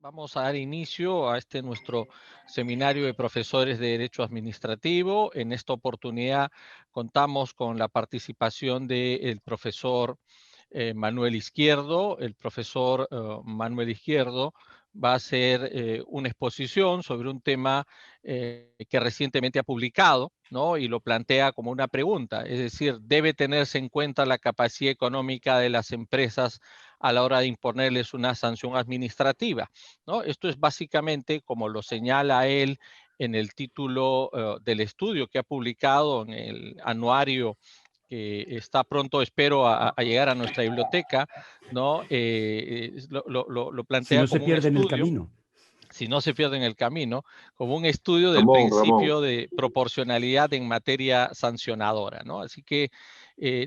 Vamos a dar inicio a este nuestro seminario de profesores de Derecho Administrativo. En esta oportunidad contamos con la participación del profesor Manuel Izquierdo. El profesor Manuel Izquierdo va a hacer una exposición sobre un tema que recientemente ha publicado, ¿no? Y lo plantea como una pregunta, es decir, ¿debe tenerse en cuenta la capacidad económica de las empresas a la hora de imponerles una sanción administrativa? ¿No? Esto es básicamente, como lo señala él en el título del estudio que ha publicado en el anuario que está pronto, espero, a llegar a nuestra biblioteca, ¿no? Lo Si plantea no se como un pierde en el estudio, camino. si no se pierde en el camino, como un estudio del Ramón, principio de proporcionalidad en materia sancionadora, ¿no? Así que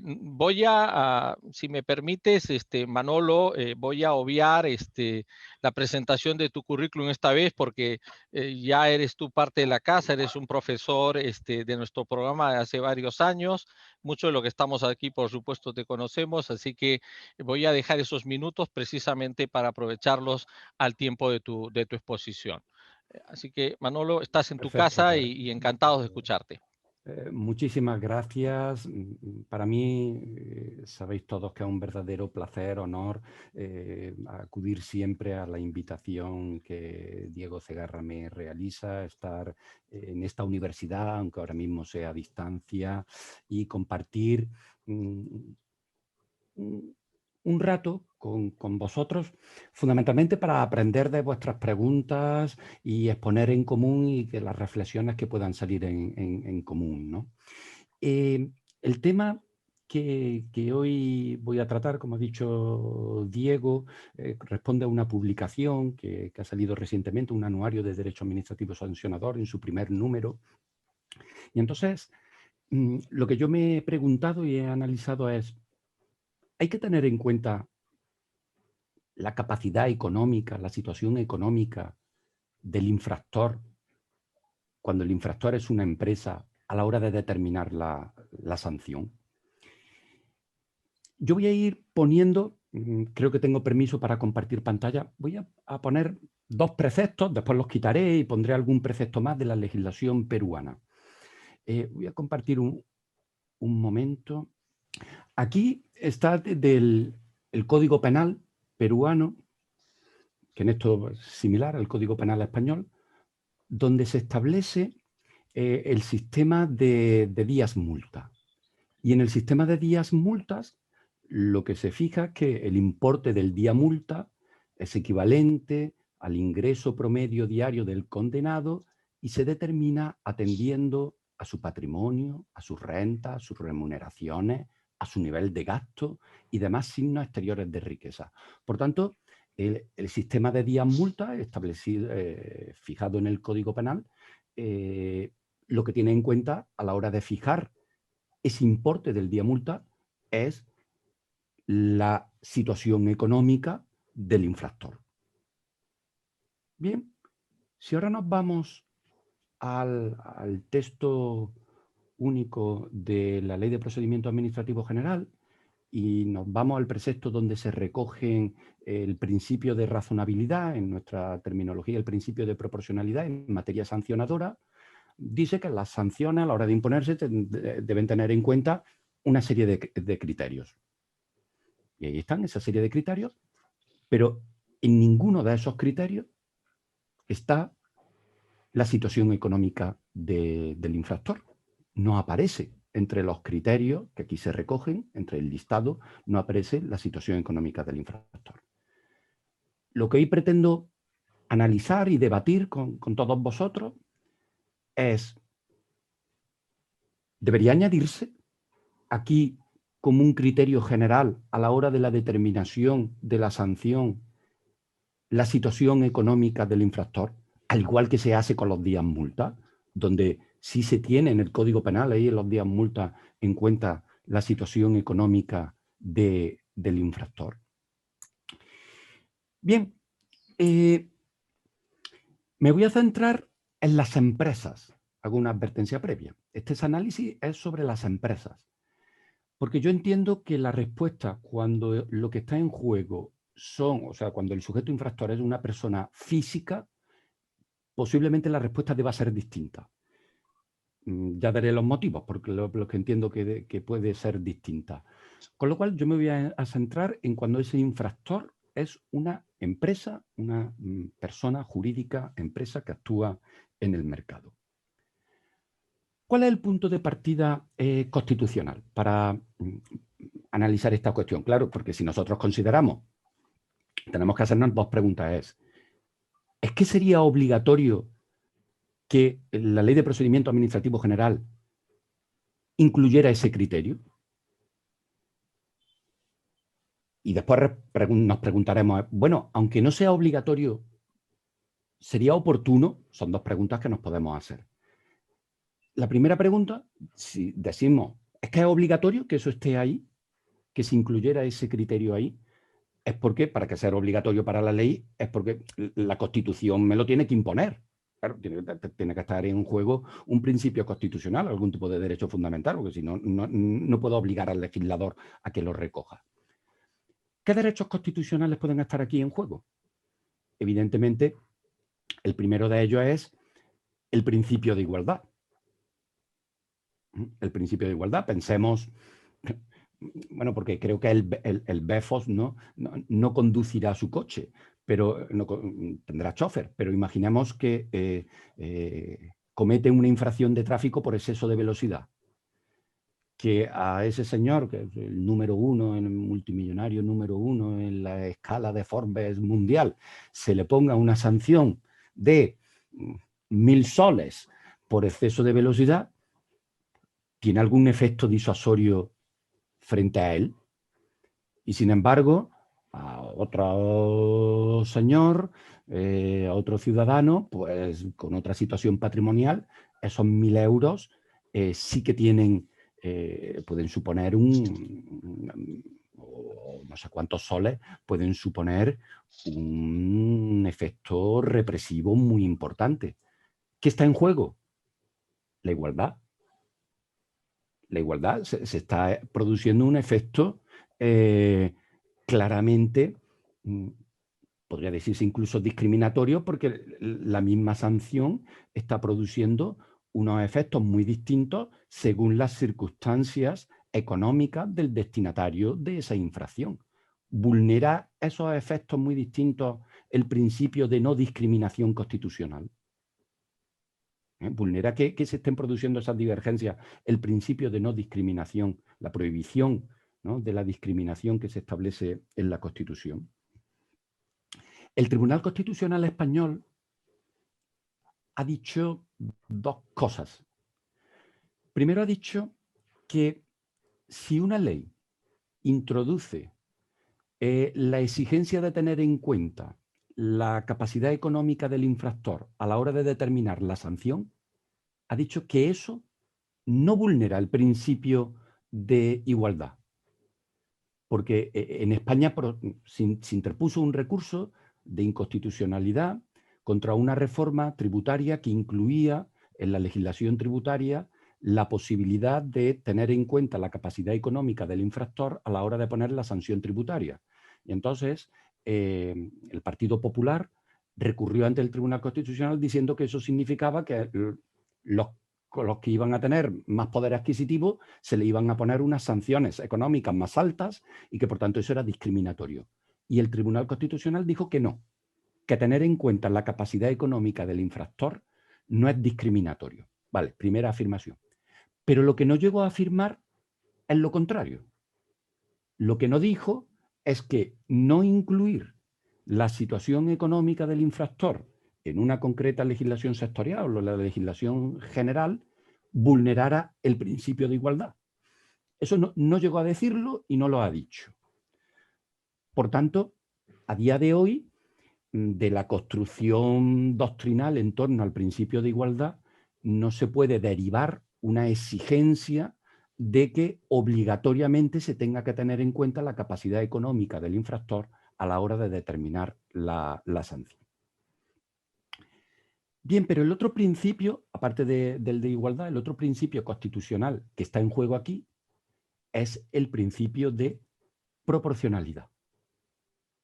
voy si me permites, Manolo, voy a obviar la presentación de tu currículum esta vez porque ya eres tú parte de la casa, eres un profesor de nuestro programa de hace varios años. Mucho de lo que estamos aquí, por supuesto, te conocemos, así que voy a dejar esos minutos precisamente para aprovecharlos al tiempo de tu exposición. Así que, Manolo, estás en tu Perfecto, casa pues. y encantados de escucharte. Muchísimas gracias. Para mí, sabéis todos que es un verdadero placer, honor, acudir siempre a la invitación que Diego Cegarra me realiza, estar en esta universidad, aunque ahora mismo sea a distancia, y compartir un rato con vosotros, fundamentalmente para aprender de vuestras preguntas y exponer en común y que las reflexiones que puedan salir en común, ¿no? El tema que hoy voy a tratar, como ha dicho Diego, responde a una publicación que ha salido recientemente, un anuario de Derecho Administrativo Sancionador en su primer número. Y entonces, lo que yo me he preguntado y he analizado es, ¿hay que tener en cuenta la capacidad económica, la situación económica del infractor, cuando el infractor es una empresa, a la hora de determinar la sanción? Yo voy a ir poniendo, creo que tengo permiso para compartir pantalla, voy a poner dos preceptos, después los quitaré y pondré algún precepto más de la legislación peruana. Voy a compartir un momento. Aquí está el Código Penal peruano, que en esto es similar al Código Penal español, donde se establece el sistema de días multa. Y en el sistema de días multas, lo que se fija es que el importe del día multa es equivalente al ingreso promedio diario del condenado y se determina atendiendo a su patrimonio, a sus rentas, a sus remuneraciones, a su nivel de gasto y demás signos exteriores de riqueza. Por tanto, el sistema de días multa establecido, fijado en el Código Penal, lo que tiene en cuenta a la hora de fijar ese importe del día multa es la situación económica del infractor. Bien, si ahora nos vamos al texto único de la Ley de Procedimiento Administrativo General y nos vamos al precepto donde se recogen el principio de razonabilidad, en nuestra terminología el principio de proporcionalidad en materia sancionadora, dice que las sanciones a la hora de imponerse deben tener en cuenta una serie de criterios. Y ahí están esa serie de criterios, pero en ninguno de esos criterios está la situación económica del infractor. No aparece entre los criterios que aquí se recogen, entre el listado, no aparece la situación económica del infractor. Lo que hoy pretendo analizar y debatir con todos vosotros es, ¿debería añadirse aquí como un criterio general a la hora de la determinación de la sanción la situación económica del infractor, al igual que se hace con los días multa, donde sí se tiene en el Código Penal, ahí en los días multa, en cuenta la situación económica del infractor? Bien, me voy a centrar en las empresas. Hago una advertencia previa. Este análisis es sobre las empresas, porque yo entiendo que la respuesta, cuando lo que está en juego son, o sea, cuando el sujeto infractor es una persona física, posiblemente la respuesta deba ser distinta. Ya daré los motivos, porque lo que entiendo que puede ser distinta. Con lo cual, yo me voy a centrar en cuando ese infractor es una empresa, una persona jurídica, empresa que actúa en el mercado. ¿Cuál es el punto de partida constitucional para analizar esta cuestión? Claro, porque si nosotros consideramos, tenemos que hacernos dos preguntas. ¿Es que sería obligatorio que la Ley de Procedimiento Administrativo General incluyera ese criterio? Y después nos preguntaremos, bueno, aunque no sea obligatorio, ¿sería oportuno? Son dos preguntas que nos podemos hacer. La primera pregunta, si decimos, ¿es que es obligatorio que eso esté ahí? Que se incluyera ese criterio ahí. Es porque, para que sea obligatorio para la ley, es porque la Constitución me lo tiene que imponer. Claro, tiene que estar en juego un principio constitucional, algún tipo de derecho fundamental, porque si no, no puedo obligar al legislador a que lo recoja. ¿Qué derechos constitucionales pueden estar aquí en juego? Evidentemente, el primero de ellos es el principio de igualdad. El principio de igualdad, pensemos, bueno, porque creo que el BEFOS no conducirá su coche, pero tendrá chofer, pero imaginemos que comete una infracción de tráfico por exceso de velocidad. Que a ese señor, que es el número uno, el multimillonario número uno en la escala de Forbes mundial, se le ponga una sanción de 1.000 soles por exceso de velocidad, ¿tiene algún efecto disuasorio frente a él? Y sin embargo, a otro señor, a otro ciudadano, pues con otra situación patrimonial, esos 1.000 euros sí que tienen, pueden suponer no sé cuántos soles, pueden suponer un efecto represivo muy importante. ¿Qué está en juego? La igualdad. La igualdad, se está produciendo un efecto claramente, podría decirse incluso discriminatorio, porque la misma sanción está produciendo unos efectos muy distintos según las circunstancias económicas del destinatario de esa infracción. ¿Vulnera esos efectos muy distintos el principio de no discriminación constitucional? Vulnera que se estén produciendo esas divergencias el principio de no discriminación, la prohibición, ¿no?, de la discriminación que se establece en la Constitución. El Tribunal Constitucional Español ha dicho dos cosas. Primero, ha dicho que si una ley introduce la exigencia de tener en cuenta la capacidad económica del infractor a la hora de determinar la sanción, ha dicho que eso no vulnera el principio de igualdad. Porque en España se interpuso un recurso de inconstitucionalidad contra una reforma tributaria que incluía en la legislación tributaria la posibilidad de tener en cuenta la capacidad económica del infractor a la hora de poner la sanción tributaria. Y entonces el Partido Popular recurrió ante el Tribunal Constitucional diciendo que eso significaba que los que iban a tener más poder adquisitivo se le iban a poner unas sanciones económicas más altas y que por tanto eso era discriminatorio. Y el Tribunal Constitucional dijo que no, que tener en cuenta la capacidad económica del infractor no es discriminatorio. Vale, primera afirmación. Pero lo que no llegó a afirmar es lo contrario. Lo que no dijo es que no incluir la situación económica del infractor en una concreta legislación sectorial o la legislación general vulnerara el principio de igualdad. Eso no llegó a decirlo y no lo ha dicho. Por tanto, a día de hoy, de la construcción doctrinal en torno al principio de igualdad, no se puede derivar una exigencia de que obligatoriamente se tenga que tener en cuenta la capacidad económica del infractor a la hora de determinar la sanción. Bien, pero el otro principio, aparte del de igualdad, el otro principio constitucional que está en juego aquí es el principio de proporcionalidad.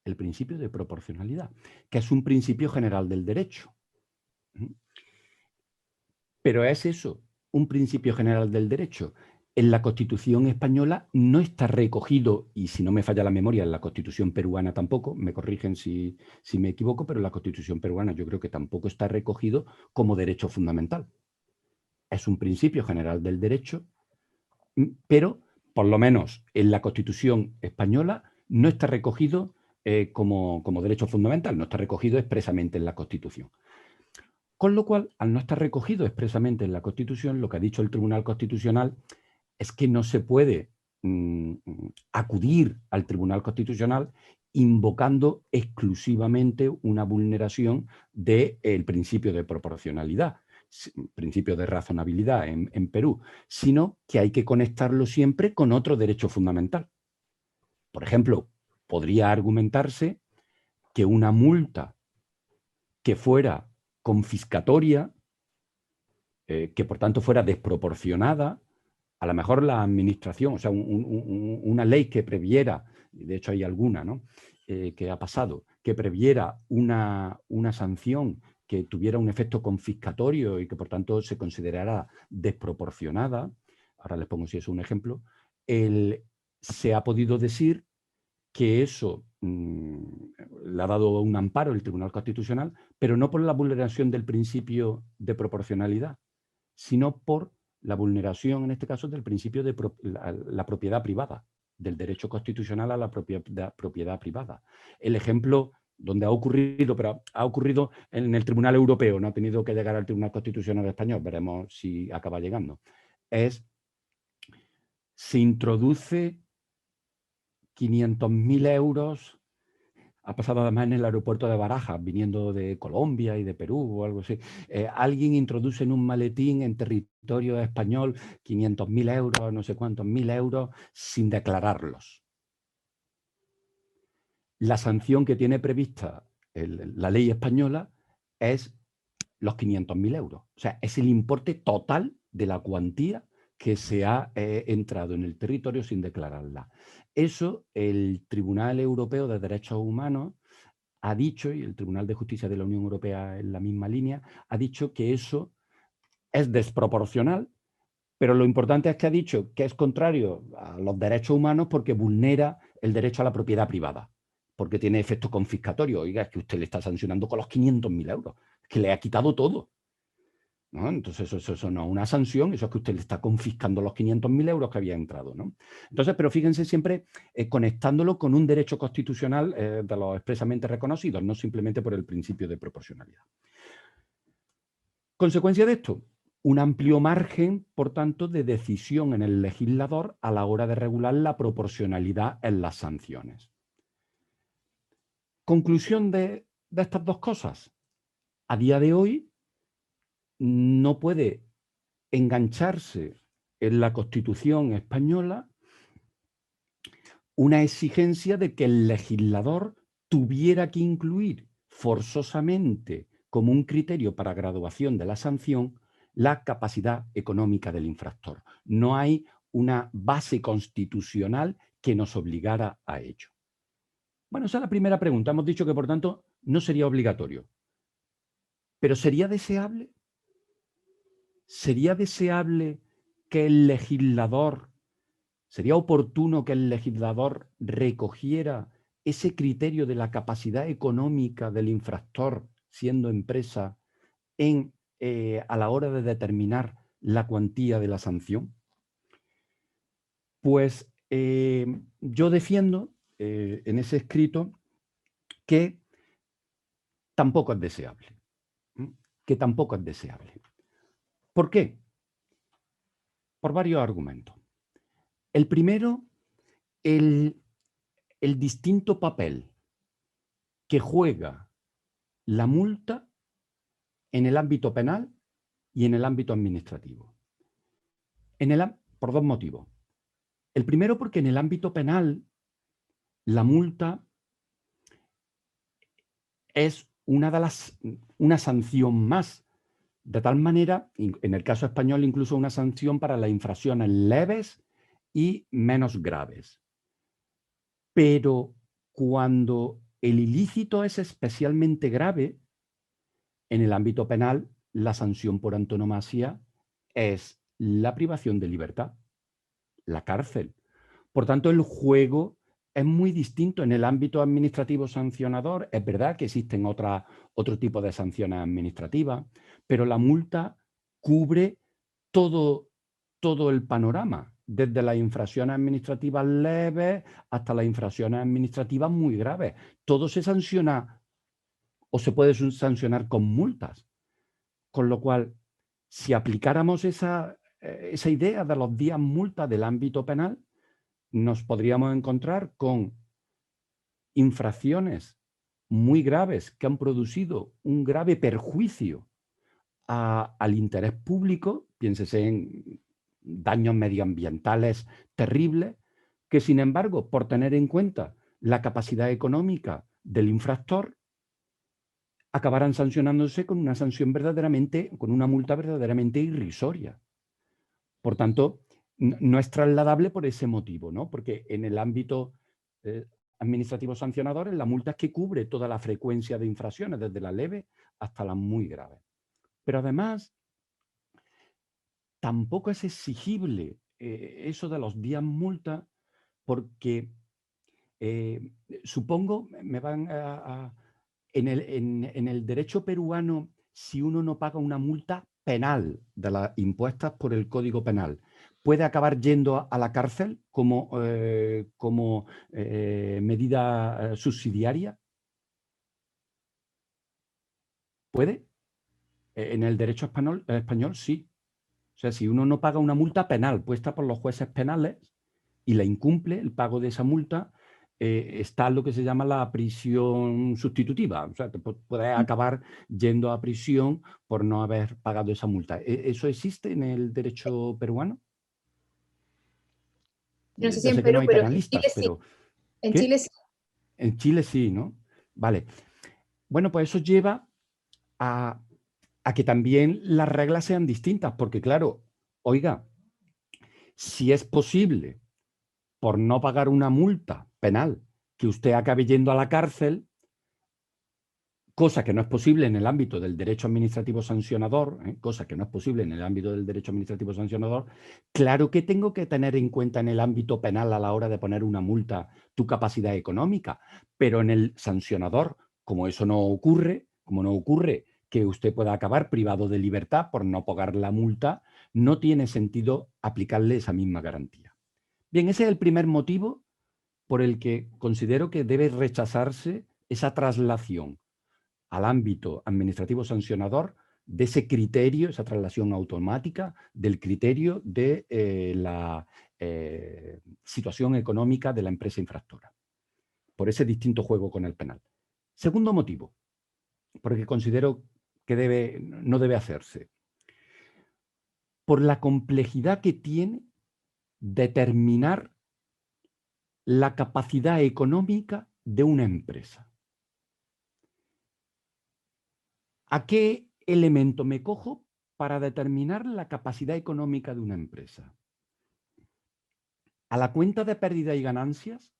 el principio de proporcionalidad, que es un principio general del derecho. Pero es eso, un principio general del derecho. En la Constitución española no está recogido, y si no me falla la memoria, en la Constitución peruana tampoco, me corrigen si me equivoco, pero en la Constitución peruana yo creo que tampoco está recogido como derecho fundamental. Es un principio general del derecho, pero por lo menos en la Constitución española no está recogido como derecho fundamental, no está recogido expresamente en la Constitución. Con lo cual, al no estar recogido expresamente en la Constitución, lo que ha dicho el Tribunal Constitucional es que no se puede acudir al Tribunal Constitucional invocando exclusivamente una vulneración del principio de proporcionalidad, principio de razonabilidad en Perú, sino que hay que conectarlo siempre con otro derecho fundamental. Por ejemplo, podría argumentarse que una multa que fuera confiscatoria, que por tanto fuera desproporcionada, a lo mejor la administración, o sea, una ley que previera, de hecho hay alguna, ¿no? Que ha pasado, que previera una sanción que tuviera un efecto confiscatorio y que por tanto se considerara desproporcionada, ahora les pongo si es un ejemplo, se ha podido decir que eso le ha dado un amparo el Tribunal Constitucional, pero no por la vulneración del principio de proporcionalidad, sino por la vulneración, en este caso, del principio de la propiedad privada, del derecho constitucional a la propiedad privada. El ejemplo donde ha ocurrido, pero ha ocurrido en el Tribunal Europeo, no ha tenido que llegar al Tribunal Constitucional Español, veremos si acaba llegando, se introduce 500.000 euros. Ha pasado además en el aeropuerto de Barajas, viniendo de Colombia y de Perú o algo así. Alguien introduce en un maletín en territorio español 500.000 euros, no sé cuántos mil euros, sin declararlos. La sanción que tiene prevista la ley española es los 500.000 euros. O sea, es el importe total de la cuantía que se ha entrado en el territorio sin declararla. Eso el Tribunal Europeo de Derechos Humanos ha dicho, y el Tribunal de Justicia de la Unión Europea en la misma línea, ha dicho que eso es desproporcional, pero lo importante es que ha dicho que es contrario a los derechos humanos porque vulnera el derecho a la propiedad privada, porque tiene efecto confiscatorio. Oiga, es que usted le está sancionando con los 500.000 euros, es que le ha quitado todo, ¿no? Entonces eso no es una sanción, eso es que usted le está confiscando los 500.000 euros que había entrado, ¿no? Entonces, pero fíjense siempre conectándolo con un derecho constitucional de los expresamente reconocidos, no simplemente por el principio de proporcionalidad. Consecuencia de esto, un amplio margen, por tanto, de decisión en el legislador a la hora de regular la proporcionalidad en las sanciones. Conclusión de estas dos cosas. A día de hoy no puede engancharse en la Constitución española una exigencia de que el legislador tuviera que incluir forzosamente como un criterio para graduación de la sanción la capacidad económica del infractor. No hay una base constitucional que nos obligara a ello. Bueno, esa es la primera pregunta. Hemos dicho que, por tanto, no sería obligatorio. ¿Pero sería deseable? ¿Sería deseable que el legislador, sería oportuno que el legislador recogiera ese criterio de la capacidad económica del infractor, siendo empresa, a la hora de determinar la cuantía de la sanción? Pues yo defiendo en ese escrito que tampoco es deseable. Que tampoco es deseable. ¿Por qué? Por varios argumentos. El primero, el distinto papel que juega la multa en el ámbito penal y en el ámbito administrativo. Por dos motivos. El primero, porque en el ámbito penal la multa es una sanción más, de tal manera, en el caso español, incluso una sanción para las infracciones leves y menos graves. Pero cuando el ilícito es especialmente grave. En el ámbito penal, la sanción por antonomasia es la privación de libertad, la cárcel. Por tanto, el juego es muy distinto en el ámbito administrativo sancionador. Es verdad que existen otro tipo de sanciones administrativas, pero la multa cubre todo el panorama, desde las infracciones administrativas leves hasta las infracciones administrativas muy graves. Todo se sanciona o se puede sancionar con multas. Con lo cual, si aplicáramos esa idea de los días multa del ámbito penal, nos podríamos encontrar con infracciones muy graves que han producido un grave perjuicio al interés público, piénsese en daños medioambientales terribles, que sin embargo, por tener en cuenta la capacidad económica del infractor, acabarán sancionándose con una sanción verdaderamente, con una multa verdaderamente irrisoria. Por tanto, no es trasladable por ese motivo, ¿no? Porque en el ámbito administrativo sancionador, la multa es que cubre toda la frecuencia de infracciones, desde la leve hasta las muy graves. Pero además, tampoco es exigible eso de los días multa, porque supongo, en el derecho peruano, si uno no paga una multa penal de las impuestas por el Código Penal, puede acabar yendo a la cárcel como medida subsidiaria. ¿Puede? En el derecho español sí. O sea, si uno no paga una multa penal puesta por los jueces penales y la incumple, el pago de esa multa, está lo que se llama la prisión sustitutiva. O sea, te puedes acabar yendo a prisión por no haber pagado esa multa. ¿Eso existe en el derecho peruano? No sé si Ya en sé que no Perú, hay pero en penalistas, Chile sí. pero En ¿qué? Chile sí. En Chile sí, ¿no? Vale. Bueno, pues eso lleva a que también las reglas sean distintas, porque claro, oiga, si es posible, por no pagar una multa penal, que usted acabe yendo a la cárcel, cosa que no es posible en el ámbito del derecho administrativo sancionador, cosa que no es posible en el ámbito del derecho administrativo sancionador, claro que tengo que tener en cuenta en el ámbito penal a la hora de poner una multa tu capacidad económica, pero en el sancionador, como eso no ocurre, como no ocurre que usted pueda acabar privado de libertad por no pagar la multa, no tiene sentido aplicarle esa misma garantía. Bien, ese es el primer motivo por el que considero que debe rechazarse esa traslación al ámbito administrativo sancionador de ese criterio, esa traslación automática del criterio de la situación económica de la empresa infractora, por ese distinto juego con el penal. Segundo motivo, porque considero que no debe hacerse, por la complejidad que tiene determinar la capacidad económica de una empresa. ¿A qué elemento me cojo para determinar la capacidad económica de una empresa? ¿A la cuenta de pérdida y ganancias?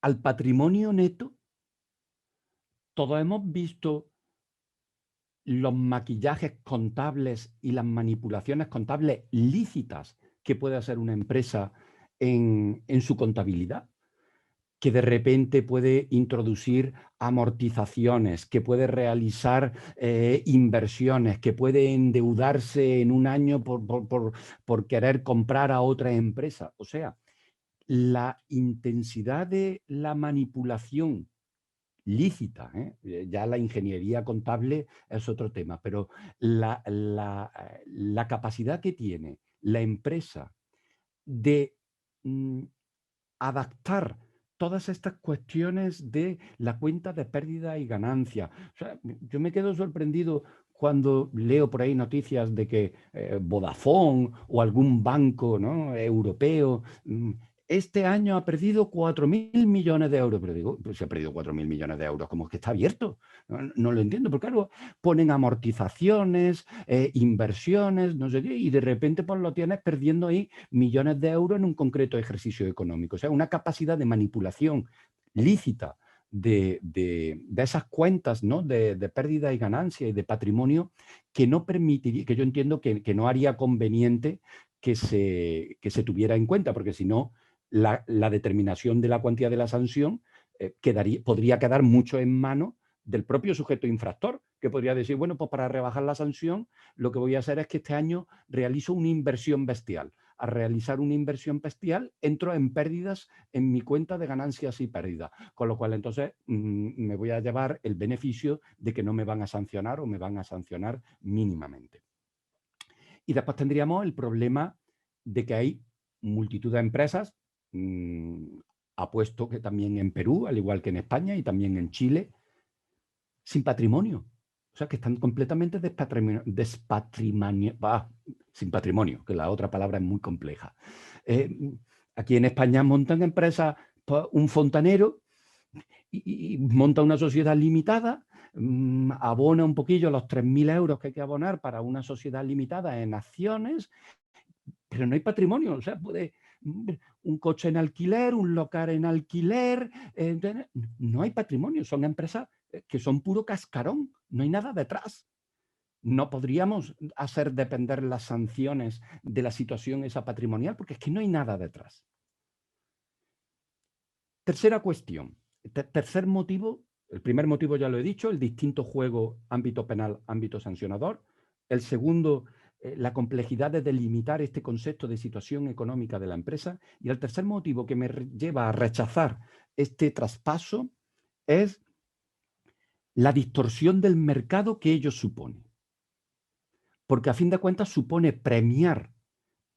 ¿Al patrimonio neto? Todos hemos visto los maquillajes contables y las manipulaciones contables lícitas que puede hacer una empresa en su contabilidad, que de repente puede introducir amortizaciones, que puede realizar inversiones, que puede endeudarse en un año por querer comprar a otra empresa. O sea, la intensidad de la manipulación lícita, ya la ingeniería contable es otro tema, pero la capacidad que tiene la empresa de adaptar todas estas cuestiones de la cuenta de pérdida y ganancia. O sea, yo me quedo sorprendido cuando leo por ahí noticias de que Vodafone o algún banco, ¿no?, europeo este año ha perdido 4.000 millones de euros. Pero digo, pues se ha perdido 4.000 millones de euros, como que está abierto. No lo entiendo, porque claro, ponen amortizaciones, inversiones, no sé qué, y de repente pues lo tienes perdiendo ahí millones de euros en un concreto ejercicio económico. O sea, una capacidad de manipulación lícita de esas cuentas, ¿no? de pérdida y ganancia y de patrimonio, que no permitiría, que yo entiendo que no haría conveniente que se tuviera en cuenta, porque si no, la determinación de la cuantía de la sanción podría quedar mucho en manos del propio sujeto infractor, que podría decir, bueno, pues para rebajar la sanción, lo que voy a hacer es que este año realizo una inversión bestial. A realizar una inversión bestial, entro en pérdidas en mi cuenta de ganancias y pérdidas, con lo cual entonces me voy a llevar el beneficio de que no me van a sancionar o me van a sancionar mínimamente. Y después tendríamos el problema de que hay multitud de empresas, apuesto que también en Perú, al igual que en España y también en Chile, sin patrimonio. O sea, que están completamente sin patrimonio, que la otra palabra es muy compleja. Aquí en España montan empresas, pues, un fontanero y monta una sociedad limitada, abona un poquillo los 3.000 euros que hay que abonar para una sociedad limitada en acciones, pero no hay patrimonio. O sea, puede un coche en alquiler, un local en alquiler, no hay patrimonio. Son empresas que son puro cascarón, no hay nada detrás. No podríamos hacer depender las sanciones de la situación esa patrimonial, porque es que no hay nada detrás. Tercera cuestión, tercer motivo, el primer motivo ya lo he dicho, el distinto juego ámbito penal, ámbito sancionador. El segundo, la complejidad de delimitar este concepto de situación económica de la empresa. Y el tercer motivo que me lleva a rechazar este traspaso es la distorsión del mercado que ello supone. Porque a fin de cuentas supone premiar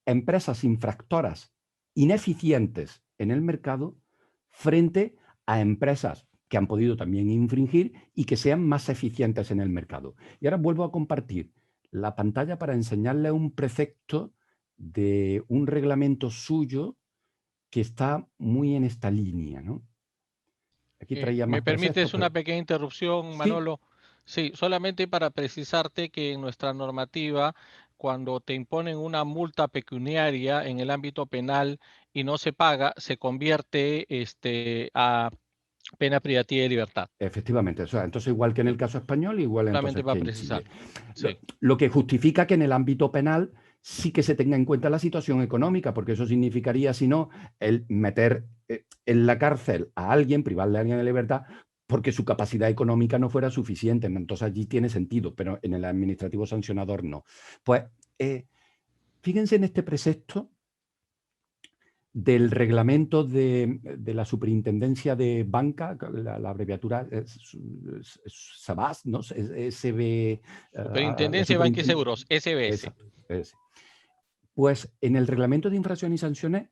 empresas infractoras ineficientes en el mercado frente a empresas que han podido también infringir y que sean más eficientes en el mercado. Y ahora vuelvo a compartir la pantalla para enseñarle un precepto de un reglamento suyo que está muy en esta línea, ¿no? Aquí traía más ¿Me preceptos, permites una pero pequeña interrupción, sí, Manolo? Sí, solamente para precisarte que en nuestra normativa, cuando te imponen una multa pecuniaria en el ámbito penal y no se paga, se convierte a pena privativa de libertad. efectivamente. O sea, entonces, igual que en el caso español, igual Solamente entonces para que en precisar. Chile. Sí. Lo que justifica que en el ámbito penal sí que se tenga en cuenta la situación económica, porque eso significaría, si no, el meter en la cárcel a alguien, privarle a alguien de libertad, porque su capacidad económica no fuera suficiente. Entonces allí tiene sentido, pero en el administrativo sancionador no. Pues fíjense en este precepto del reglamento de la Superintendencia de Banca, la abreviatura es SABAS, ¿no? SB, la Superintendencia de Banca y Superintendencia. Seguros, SBS. Exacto. Pues en el reglamento de infracción y sanciones,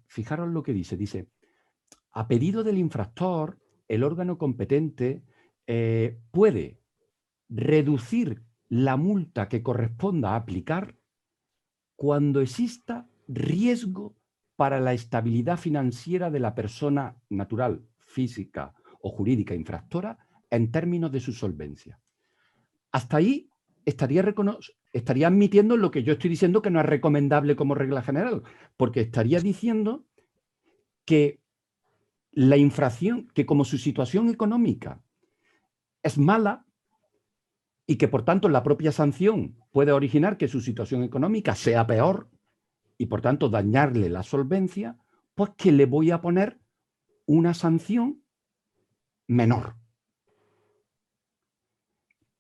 fijaros lo que dice. Dice, a pedido del infractor, el órgano competente puede reducir la multa que corresponda a aplicar cuando exista riesgo para la estabilidad financiera de la persona natural, física o jurídica infractora en términos de su solvencia. Hasta ahí estaría admitiendo lo que yo estoy diciendo, que no es recomendable como regla general, porque estaría diciendo que la infracción, que como su situación económica es mala y que por tanto la propia sanción puede originar que su situación económica sea peor, y por tanto dañarle la solvencia, pues que le voy a poner una sanción menor.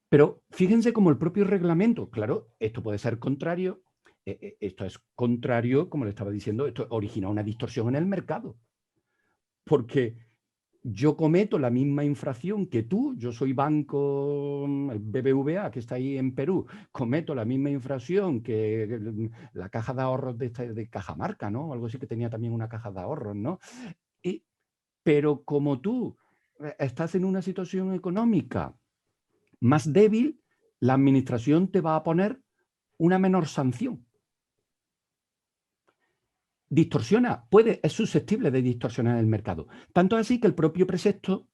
Pero fíjense como el propio reglamento, claro, esto puede ser contrario, esto es contrario, como le estaba diciendo, esto origina una distorsión en el mercado, porque yo cometo la misma infracción que tú, yo soy banco, el BBVA, que está ahí en Perú, cometo la misma infracción que la caja de ahorros de Cajamarca, ¿no? Algo así, que tenía también una caja de ahorros, ¿no? Pero como tú estás en una situación económica más débil, la administración te va a poner una menor sanción. Distorsiona, es susceptible de distorsionar el mercado. Tanto así que el propio precepto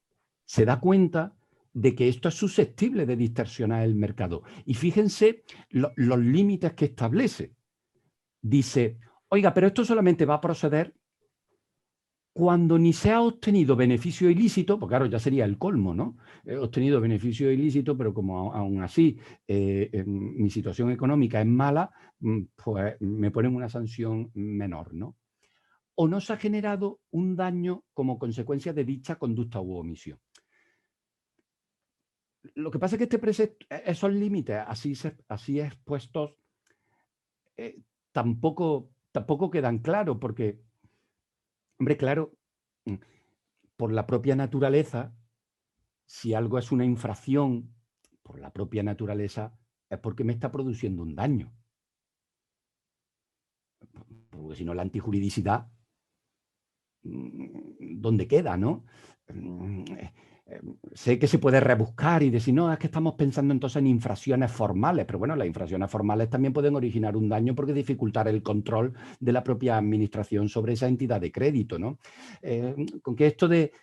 se da cuenta de que esto es susceptible de distorsionar el mercado. Y fíjense los límites que establece. Dice, oiga, pero esto solamente va a proceder cuando ni se ha obtenido beneficio ilícito, pues claro, ya sería el colmo, ¿no? He obtenido beneficio ilícito, pero como aún así mi situación económica es mala, pues me ponen una sanción menor, ¿no? O no se ha generado un daño como consecuencia de dicha conducta u omisión. Lo que pasa es que este precepto, esos límites así expuestos, tampoco quedan claros, porque, hombre, claro, por la propia naturaleza, si algo es una infracción, por la propia naturaleza, es porque me está produciendo un daño. Porque si no, la antijuridicidad, ¿dónde queda, no? Sé que se puede rebuscar y decir, no, es que estamos pensando entonces en infracciones formales, pero bueno, las infracciones formales también pueden originar un daño porque dificultar el control de la propia administración sobre esa entidad de crédito, ¿no? Con que esto de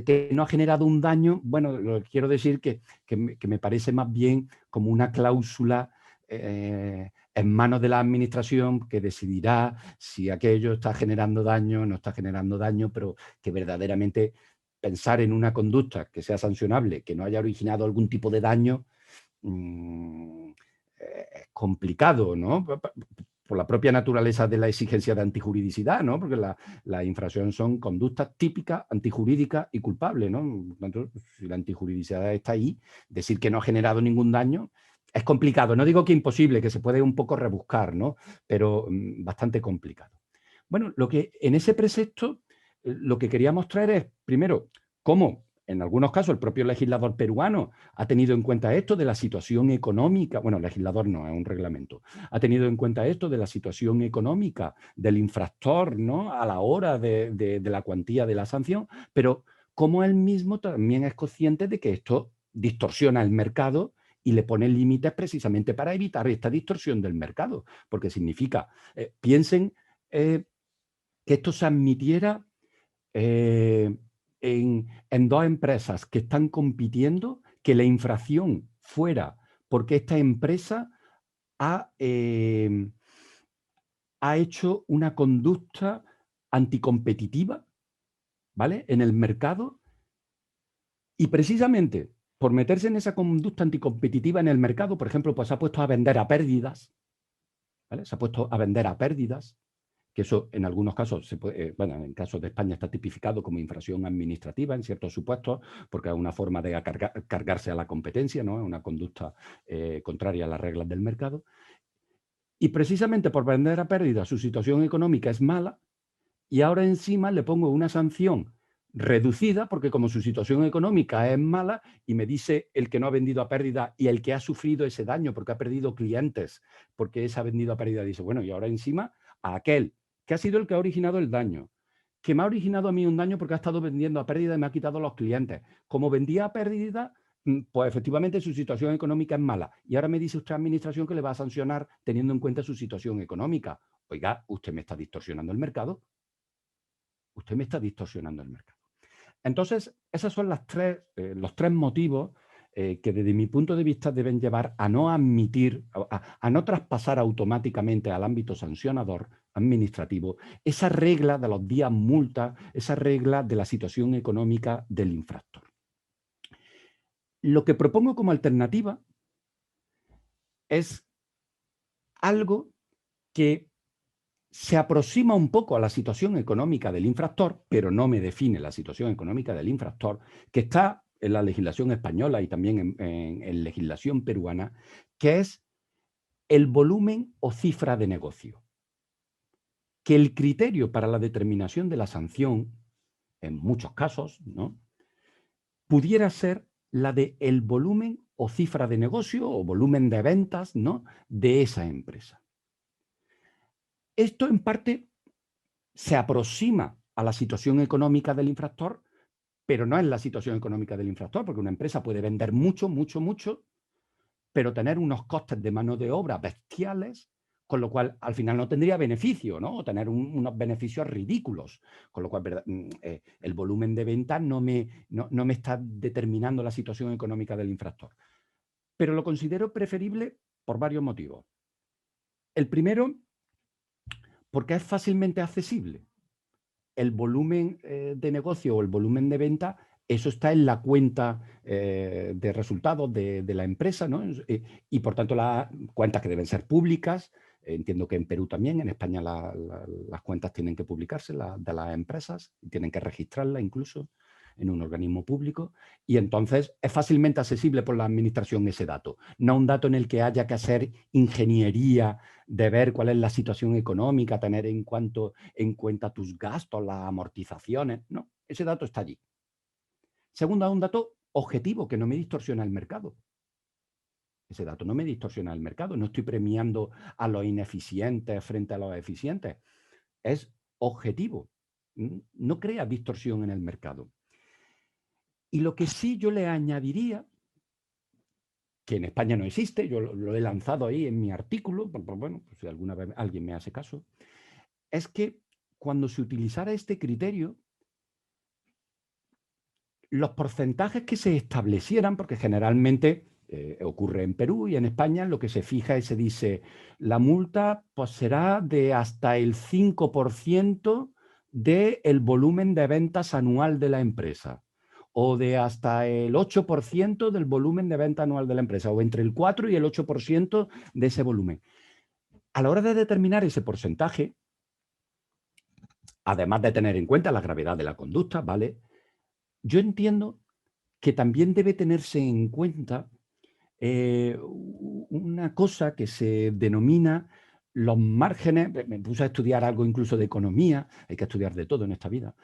que no ha generado un daño, bueno, lo que quiero decir que me parece más bien como una cláusula en manos de la administración que decidirá si aquello está generando daño o no está generando daño, pero que verdaderamente pensar en una conducta que sea sancionable, que no haya originado algún tipo de daño, es complicado, ¿no? Por la propia naturaleza de la exigencia de antijuridicidad, ¿no? Porque la infracción son conductas típicas, antijurídicas y culpables, ¿no? Por tanto, si la antijuridicidad está ahí, decir que no ha generado ningún daño es complicado. No digo que imposible, que se puede un poco rebuscar, ¿no? Pero bastante complicado. Bueno, lo que en ese precepto lo que quería mostrar es, primero, cómo en algunos casos el propio legislador peruano ha tenido en cuenta esto de la situación económica, bueno, legislador no, es un reglamento, ha tenido en cuenta esto de la situación económica del infractor, ¿no? A la hora de la cuantía de la sanción, pero cómo él mismo también es consciente de que esto distorsiona el mercado y le pone límites precisamente para evitar esta distorsión del mercado, porque significa, piensen que esto se admitiera en dos empresas que están compitiendo, que la infracción fuera porque esta empresa ha hecho una conducta anticompetitiva, ¿vale? En el mercado, y precisamente por meterse en esa conducta anticompetitiva en el mercado, por ejemplo, pues se ha puesto a vender a pérdidas, ¿vale? Se ha puesto a vender a pérdidas, que eso en algunos casos, bueno, en el caso de España está tipificado como infracción administrativa en ciertos supuestos, porque es una forma de cargarse a la competencia, ¿no? Es una conducta contraria a las reglas del mercado. Y precisamente por vender a pérdida su situación económica es mala, y ahora encima le pongo una sanción reducida, porque como su situación económica es mala, y me dice el que no ha vendido a pérdida y el que ha sufrido ese daño porque ha perdido clientes, porque ese ha vendido a pérdida, dice, bueno, y ahora encima a aquel que ha sido el que ha originado el daño, que me ha originado a mí un daño porque ha estado vendiendo a pérdida y me ha quitado los clientes. Como vendía a pérdida, pues efectivamente su situación económica es mala. Y ahora me dice usted, administración, que le va a sancionar teniendo en cuenta su situación económica. Oiga, usted me está distorsionando el mercado. Usted me está distorsionando el mercado. Entonces, esos son los tres motivos que desde mi punto de vista deben llevar a no admitir, a no traspasar automáticamente al ámbito sancionador administrativo esa regla de los días multa, esa regla de la situación económica del infractor. Lo que propongo como alternativa es algo que se aproxima un poco a la situación económica del infractor, pero no me define la situación económica del infractor, que está en la legislación española y también en legislación peruana, que es el volumen o cifra de negocio. Que el criterio para la determinación de la sanción, en muchos casos, ¿no?, pudiera ser la de el volumen o cifra de negocio o volumen de ventas, ¿no?, de esa empresa. Esto en parte se aproxima a la situación económica del infractor, pero no es la situación económica del infractor, porque una empresa puede vender mucho, mucho, mucho, pero tener unos costes de mano de obra bestiales, con lo cual al final no tendría beneficio, ¿no? O tener unos beneficios ridículos, con lo cual el volumen de ventas no me está determinando la situación económica del infractor. Pero lo considero preferible por varios motivos. El primero, porque es fácilmente accesible. el volumen de negocio o el volumen de venta, eso está en la cuenta de resultados de la empresa, ¿no? Y por tanto las cuentas que deben ser públicas, entiendo que en Perú también, en España las cuentas tienen que publicarse de las empresas, tienen que registrarlas incluso en un organismo público, y entonces es fácilmente accesible por la administración ese dato, no un dato en el que haya que hacer ingeniería de ver cuál es la situación económica, tener en cuenta tus gastos, las amortizaciones, no, ese dato está allí. Segundo, es un dato objetivo que no me distorsiona el mercado. Ese dato no me distorsiona el mercado. No estoy premiando a los ineficientes frente a los eficientes. Es objetivo. No crea distorsión en el mercado. Y lo que sí yo le añadiría, que en España no existe, yo lo he lanzado ahí en mi artículo, bueno, pues si alguna vez alguien me hace caso, es que cuando se utilizara este criterio, los porcentajes que se establecieran, porque generalmente ocurre en Perú y en España, lo que se fija es se dice, la multa pues, será de hasta el 5% del volumen de ventas anual de la empresa, o de hasta el 8% del volumen de venta anual de la empresa, o entre el 4 y el 8% de ese volumen. A la hora de determinar ese porcentaje, además de tener en cuenta la gravedad de la conducta, ¿vale? Yo entiendo que también debe tenerse en cuenta una cosa que se denomina los márgenes, me puse a estudiar algo incluso de economía, hay que estudiar de todo en esta vida,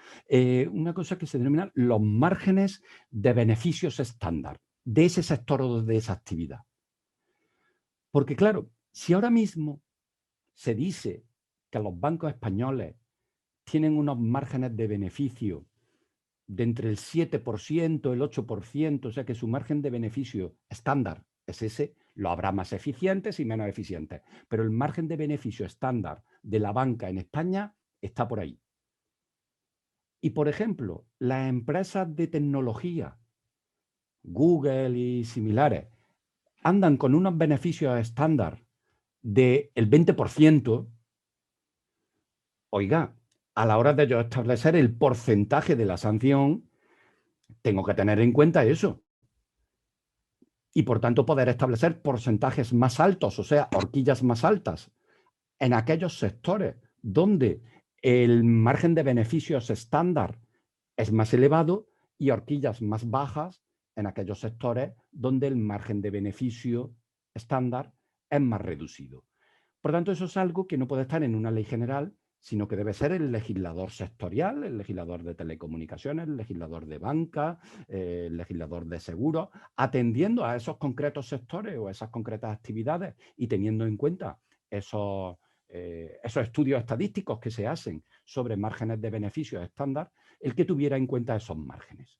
una cosa que se denomina los márgenes de beneficios estándar de ese sector o de esa actividad. Porque claro, si ahora mismo se dice que los bancos españoles tienen unos márgenes de beneficio de entre el 7%, el 8%, o sea que su margen de beneficio estándar es ese, lo habrá más eficientes y menos eficientes, pero el margen de beneficio estándar de la banca en España está por ahí. Y, por ejemplo, las empresas de tecnología, Google y similares, andan con unos beneficios estándar del 20%, oiga, a la hora de yo establecer el porcentaje de la sanción, tengo que tener en cuenta eso. Y por tanto poder establecer porcentajes más altos, o sea, horquillas más altas, en aquellos sectores donde el margen de beneficios estándar es más elevado y horquillas más bajas en aquellos sectores donde el margen de beneficio estándar es más reducido. Por tanto, eso es algo que no puede estar en una ley general, sino que debe ser el legislador sectorial, el legislador de telecomunicaciones, el legislador de banca, el legislador de seguros, atendiendo a esos concretos sectores o esas concretas actividades y teniendo en cuenta esos estudios estadísticos que se hacen sobre márgenes de beneficios estándar, el que tuviera en cuenta esos márgenes.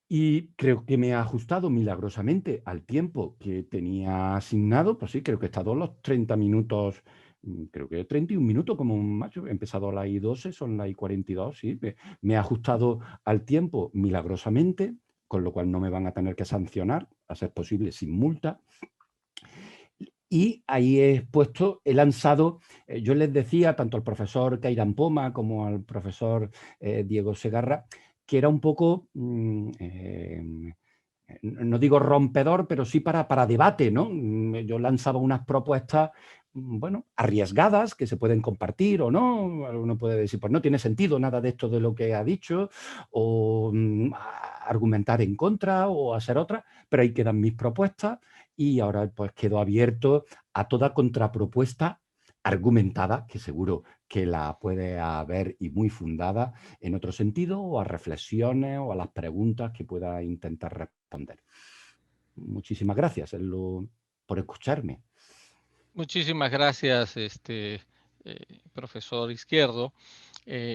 Y creo que me ha ajustado milagrosamente al tiempo que tenía asignado, pues sí, creo que he estado los 30 minutos, creo que 31 minutos como un macho, he empezado a las I12, son las I42, sí, me ha ajustado al tiempo milagrosamente, con lo cual no me van a tener que sancionar, a ser posible sin multa. Y ahí he lanzado, yo les decía tanto al profesor Kairan Poma como al profesor Diego Segarra, que era un poco, no digo rompedor, pero sí para debate, ¿no? Yo lanzaba unas propuestas, bueno, arriesgadas, que se pueden compartir o no. Uno puede decir, pues no tiene sentido nada de esto de lo que ha dicho, o argumentar en contra o hacer otra, pero ahí quedan mis propuestas y ahora pues quedo abierto a toda contrapropuesta argumentada, que seguro que la puede haber y muy fundada en otro sentido, o a reflexiones o a las preguntas que pueda intentar responder. Muchísimas gracias por escucharme. Muchísimas gracias, profesor Izquierdo.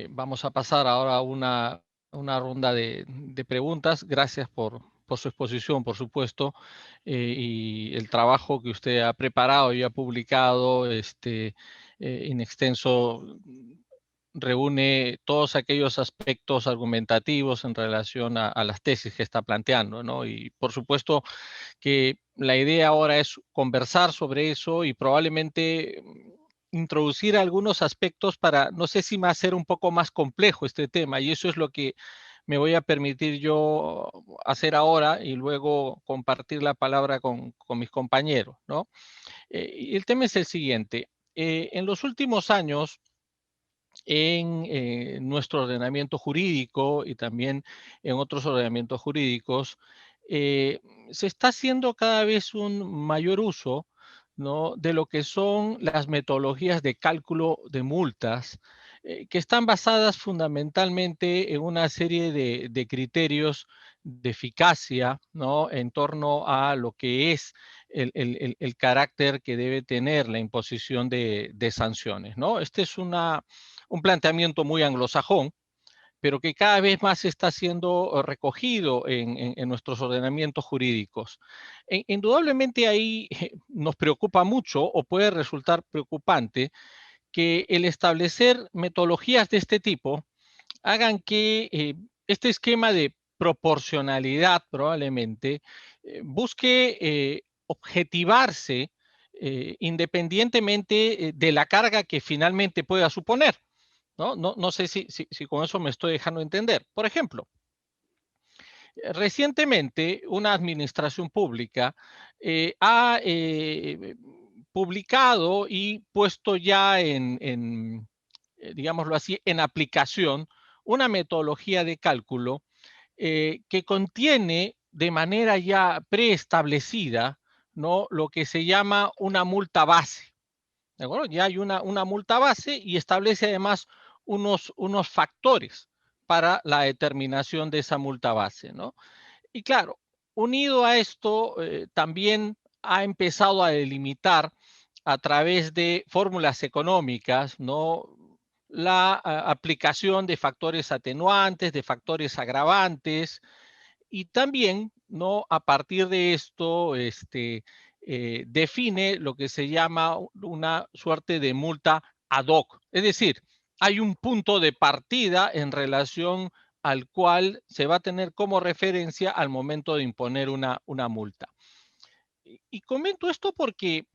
Vamos a pasar ahora a una ronda de preguntas. Gracias por su exposición, por supuesto, y el trabajo que usted ha preparado y ha publicado en extenso reúne todos aquellos aspectos argumentativos en relación a las tesis que está planteando, ¿no? Y por supuesto que la idea ahora es conversar sobre eso y probablemente introducir algunos aspectos para, no sé si me va a ser un poco más complejo este tema, y eso es lo que me voy a permitir yo hacer ahora y luego compartir la palabra con mis compañeros, ¿no? Y el tema es el siguiente. En los últimos años, en nuestro ordenamiento jurídico y también en otros ordenamientos jurídicos, eh, se está haciendo cada vez un mayor uso, ¿no?, de lo que son las metodologías de cálculo de multas, que están basadas fundamentalmente en una serie de criterios de eficacia, ¿no?, en torno a lo que es el carácter que debe tener la imposición de sanciones, ¿no? Este es un planteamiento muy anglosajón, pero que cada vez más está siendo recogido en nuestros ordenamientos jurídicos. Indudablemente ahí nos preocupa mucho o puede resultar preocupante que el establecer metodologías de este tipo hagan que este esquema de proporcionalidad probablemente busque objetivarse independientemente de la carga que finalmente pueda suponer. No sé si con eso me estoy dejando entender. Por ejemplo, recientemente una administración pública ha publicado y puesto ya digámoslo así, en aplicación una metodología de cálculo que contiene de manera ya preestablecida, ¿no?, lo que se llama una multa base. ¿De acuerdo? Ya hay una multa base y establece además unos factores para la determinación de esa multa base, ¿no? Y claro, unido a esto, también ha empezado a delimitar a través de fórmulas económicas, ¿no?, la aplicación de factores atenuantes, de factores agravantes, y también, ¿no?, a partir de esto, define lo que se llama una suerte de multa ad hoc. Es decir, hay un punto de partida en relación al cual se va a tener como referencia al momento de imponer una multa. Y comento esto porque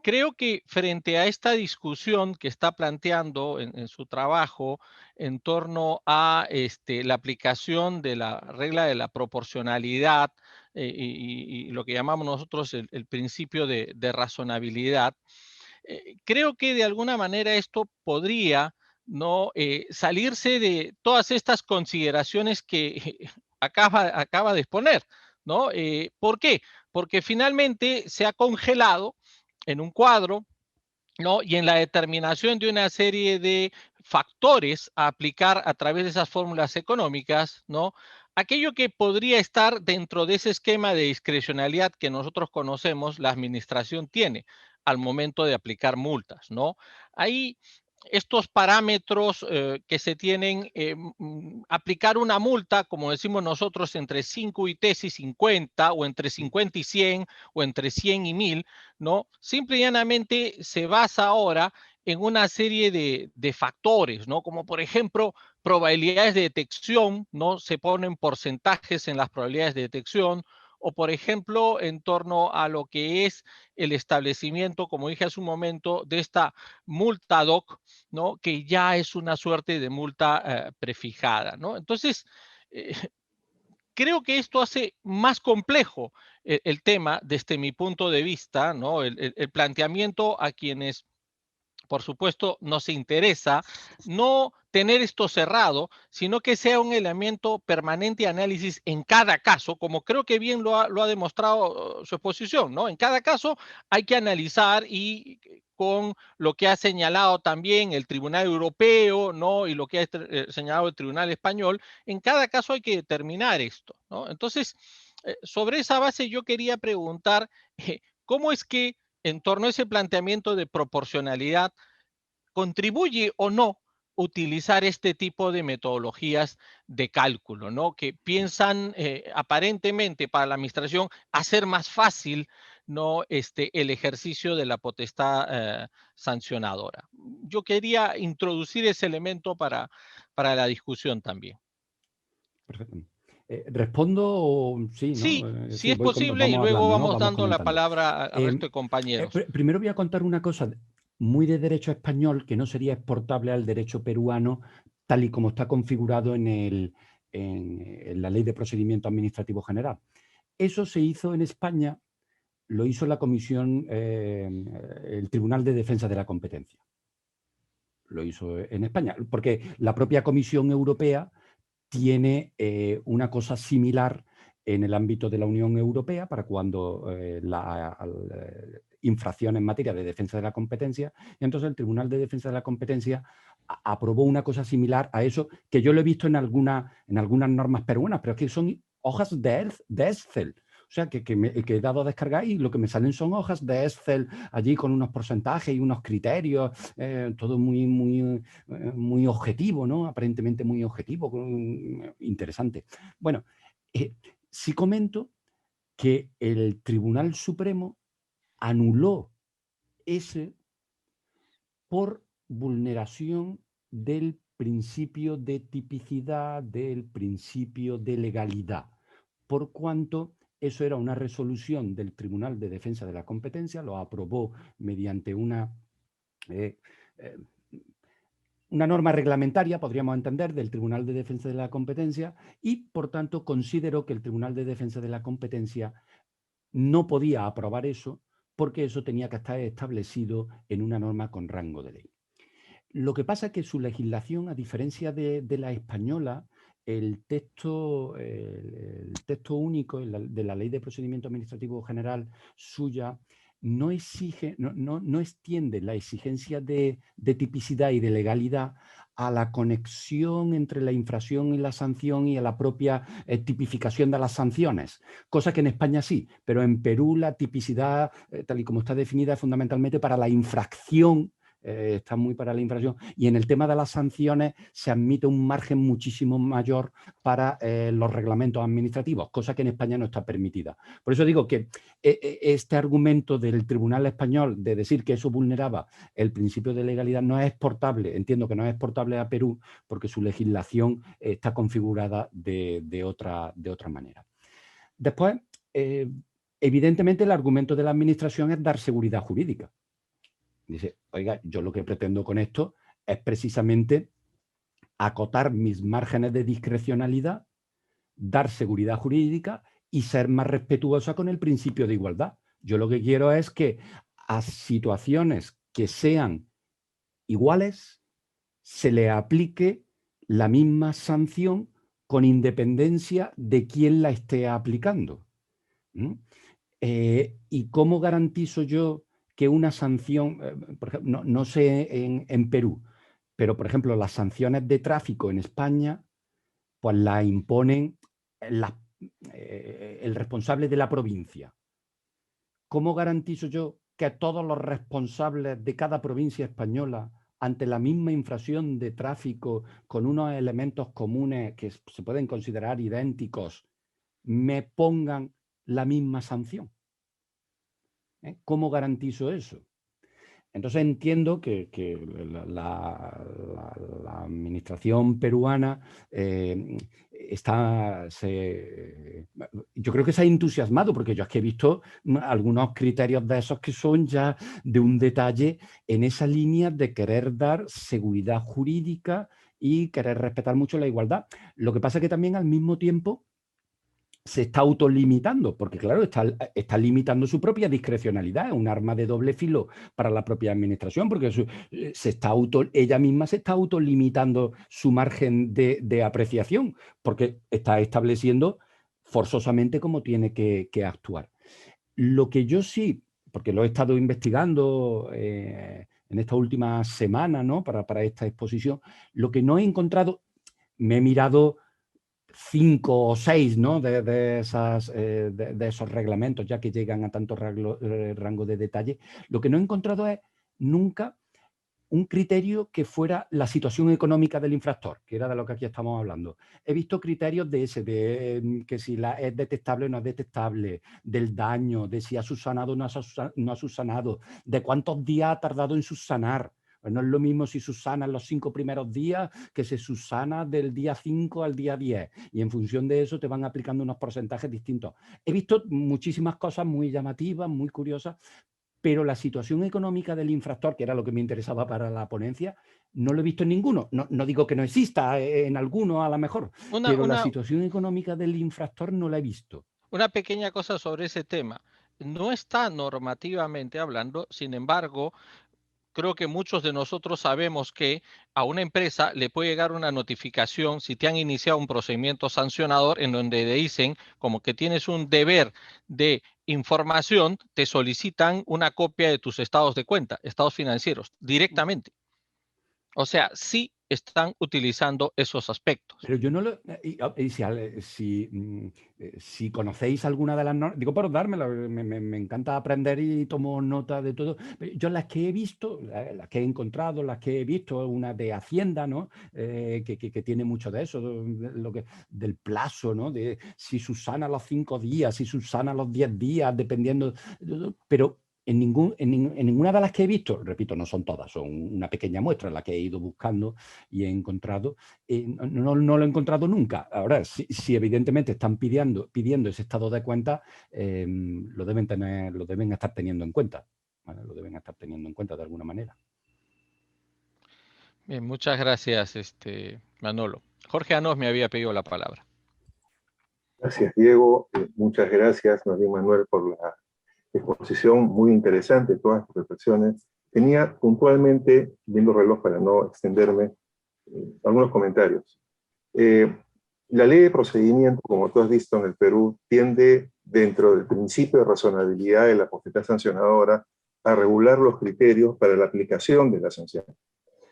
creo que frente a esta discusión que está planteando en su trabajo en torno a la aplicación de la regla de la proporcionalidad y lo que llamamos nosotros el principio de razonabilidad, creo que de alguna manera esto podría, no salirse de todas estas consideraciones que acaba de exponer, ¿no? ¿Por qué? Porque finalmente se ha congelado en un cuadro, ¿no?, y en la determinación de una serie de factores a aplicar a través de esas fórmulas económicas, ¿no?, aquello que podría estar dentro de ese esquema de discrecionalidad que nosotros conocemos, la administración tiene al momento de aplicar multas, ¿no? Ahí estos parámetros que se tienen, aplicar una multa, como decimos nosotros, entre 5 y 50 o entre 50 y 100 o entre 100 y 1000, ¿no? Simple y llanamente se basa ahora en una serie de factores, ¿no? Como por ejemplo, probabilidades de detección, ¿no? Se ponen porcentajes en las probabilidades de detección, o por ejemplo, en torno a lo que es el establecimiento, como dije hace un momento, de esta multa ad hoc, ¿no?, que ya es una suerte de multa prefijada, ¿no? Entonces, eh, creo que esto hace más complejo el tema desde mi punto de vista, ¿no? El planteamiento a quienes, por supuesto, nos interesa no tener esto cerrado, sino que sea un elemento permanente de análisis en cada caso, como creo que bien lo ha demostrado su exposición, ¿no? En cada caso hay que analizar y con lo que ha señalado también el Tribunal Europeo, ¿no?, y lo que ha señalado el Tribunal Español, en cada caso hay que determinar esto, ¿no? Entonces, sobre esa base yo quería preguntar, ¿cómo es que en torno a ese planteamiento de proporcionalidad contribuye o no utilizar este tipo de metodologías de cálculo, ¿no?, que piensan aparentemente para la administración hacer más fácil, ¿no?, el ejercicio de la potestad sancionadora? Yo quería introducir ese elemento para la discusión también. Perfecto. ¿Respondo? Sí, Sí, ¿no? si Sí, es posible y vamos luego hablando, ¿no? vamos Vamos dando la comentando. palabra al resto de compañeros. Primero voy a contar una cosa. muy de derecho español que no sería exportable al derecho peruano tal y como está configurado en la Ley de Procedimiento Administrativo General. Eso se hizo en España, lo hizo la Comisión, el Tribunal de Defensa de la Competencia. Lo hizo en España, porque la propia Comisión Europea tiene una cosa similar en el ámbito de la Unión Europea para cuando infracciones en materia de defensa de la competencia. Y entonces el Tribunal de Defensa de la Competencia aprobó una cosa similar a eso, que yo lo he visto en algunas normas peruanas, pero es que son hojas de Excel. O sea, que he dado a descargar y lo que me salen son hojas de Excel allí con unos porcentajes y unos criterios, todo muy objetivo, ¿no? Aparentemente muy objetivo, interesante. Bueno, sí comento que el Tribunal Supremo anuló ese por vulneración del principio de tipicidad, del principio de legalidad, por cuanto eso era una resolución del Tribunal de Defensa de la Competencia, lo aprobó mediante una norma reglamentaria, podríamos entender, del Tribunal de Defensa de la Competencia y, por tanto, consideró que el Tribunal de Defensa de la Competencia no podía aprobar eso porque eso tenía que estar establecido en una norma con rango de ley. Lo que pasa es que su legislación, a diferencia de la española, el texto único de la Ley de Procedimiento Administrativo General suya no exige, no extiende la exigencia de tipicidad y de legalidad a la conexión entre la infracción y la sanción y a la propia tipificación de las sanciones, cosa que en España sí, pero en Perú la tipicidad, tal y como está definida, es fundamentalmente para la infracción, está muy para la infracción, y en el tema de las sanciones se admite un margen muchísimo mayor para los reglamentos administrativos, cosa que en España no está permitida. Por eso digo que este argumento del Tribunal Español de decir que eso vulneraba el principio de legalidad no es exportable, entiendo que no es exportable a Perú porque su legislación está configurada de otra manera. Después, evidentemente el argumento de la Administración es dar seguridad jurídica. Dice, oiga, yo lo que pretendo con esto es precisamente acotar mis márgenes de discrecionalidad, dar seguridad jurídica y ser más respetuosa con el principio de igualdad. Yo lo que quiero es que a situaciones que sean iguales se le aplique la misma sanción con independencia de quién la esté aplicando. ¿Y cómo garantizo yo que una sanción, por ejemplo, no sé en Perú, pero por ejemplo las sanciones de tráfico en España, pues las imponen el responsable de la provincia? ¿Cómo garantizo yo que todos los responsables de cada provincia española, ante la misma infracción de tráfico, con unos elementos comunes que se pueden considerar idénticos, me pongan la misma sanción? ¿Cómo garantizo eso? Entonces entiendo que la administración peruana yo creo que se ha entusiasmado, porque yo es que he visto algunos criterios de esos que son ya de un detalle en esa línea de querer dar seguridad jurídica y querer respetar mucho la igualdad. Lo que pasa es que también al mismo tiempo se está autolimitando, porque claro, está limitando su propia discrecionalidad, es un arma de doble filo para la propia administración, porque ella misma se está autolimitando su margen de apreciación, porque está estableciendo forzosamente cómo tiene que actuar. Lo que yo sí, porque lo he estado investigando en esta última semana, ¿no? para esta exposición, lo que no he encontrado, me he mirado 5 o 6, ¿no? de esos reglamentos, ya que llegan a tanto rango de detalle. Lo que no he encontrado es nunca un criterio que fuera la situación económica del infractor, que era de lo que aquí estamos hablando. He visto criterios de que si es detectable o no es detectable, del daño, de si ha subsanado o no ha subsanado, de cuántos días ha tardado en subsanar. Pues no es lo mismo si subsana en los 5 primeros días que se subsana del día 5 al día 10. Y en función de eso te van aplicando unos porcentajes distintos. He visto muchísimas cosas muy llamativas, muy curiosas, pero la situación económica del infractor, que era lo que me interesaba para la ponencia, no lo he visto en ninguno. No digo que no exista en alguno a lo mejor, pero la situación económica del infractor no la he visto. Una pequeña cosa sobre ese tema. No está normativamente hablando, sin embargo, creo que muchos de nosotros sabemos que a una empresa le puede llegar una notificación si te han iniciado un procedimiento sancionador en donde te dicen como que tienes un deber de información, te solicitan una copia de tus estados de cuenta, estados financieros, directamente. O sea, sí están utilizando esos aspectos. Pero yo no lo... Si conocéis alguna de las normas, digo por dármelo, me encanta aprender y tomo nota de todo. Yo las que he visto, las que he encontrado, las que he visto, una de Hacienda, ¿no? Que tiene mucho de eso, del plazo, ¿no? De si subsana los 5 días, si subsana los 10 días, dependiendo... Pero en ninguna de las que he visto, repito, no son todas, son una pequeña muestra la que he ido buscando y he encontrado, no lo he encontrado nunca. Ahora, si evidentemente están pidiendo ese estado de cuenta, lo deben estar teniendo en cuenta, ¿vale? Lo deben estar teniendo en cuenta de alguna manera. Bien, muchas gracias, Manolo. Jorge Anós me había pedido la palabra. Gracias, Diego. Muchas gracias, Manuel, por la exposición muy interesante, todas tus reflexiones. Tenía puntualmente, viendo el reloj para no extenderme, algunos comentarios. La ley de procedimiento, como tú has visto en el Perú, tiende, dentro del principio de razonabilidad de la potestad sancionadora, a regular los criterios para la aplicación de la sanción.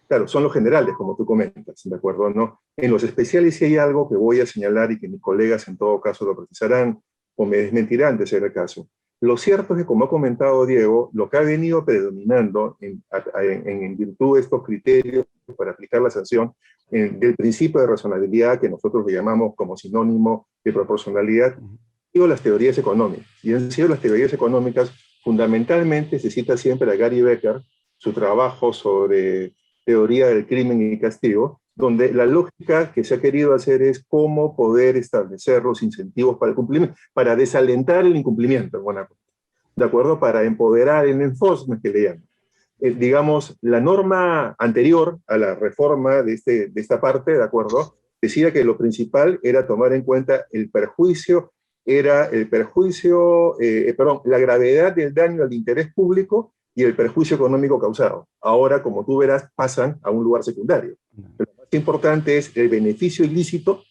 Claro, son los generales, como tú comentas, ¿de acuerdo? ¿No? En los especiales sí hay algo que voy a señalar y que mis colegas en todo caso lo precisarán o me desmentirán de ser el caso. Lo cierto es que, como ha comentado Diego, lo que ha venido predominando en virtud de estos criterios para aplicar la sanción, del principio de razonabilidad que nosotros le llamamos como sinónimo de proporcionalidad, han sido las teorías económicas. Y han sido las teorías económicas, fundamentalmente se cita siempre a Gary Becker, su trabajo sobre teoría del crimen y castigo, donde la lógica que se ha querido hacer es cómo poder establecer los incentivos para el cumplimiento, para desalentar el incumplimiento, bueno, ¿de acuerdo? Para empoderar el enforcement, que le llaman. Digamos, la norma anterior a la reforma de esta parte, ¿de acuerdo? Decía que lo principal era tomar en cuenta la gravedad del daño al interés público y el perjuicio económico causado. Ahora, como tú verás, pasan a un lugar secundario. Pero lo más importante es el beneficio ilícito,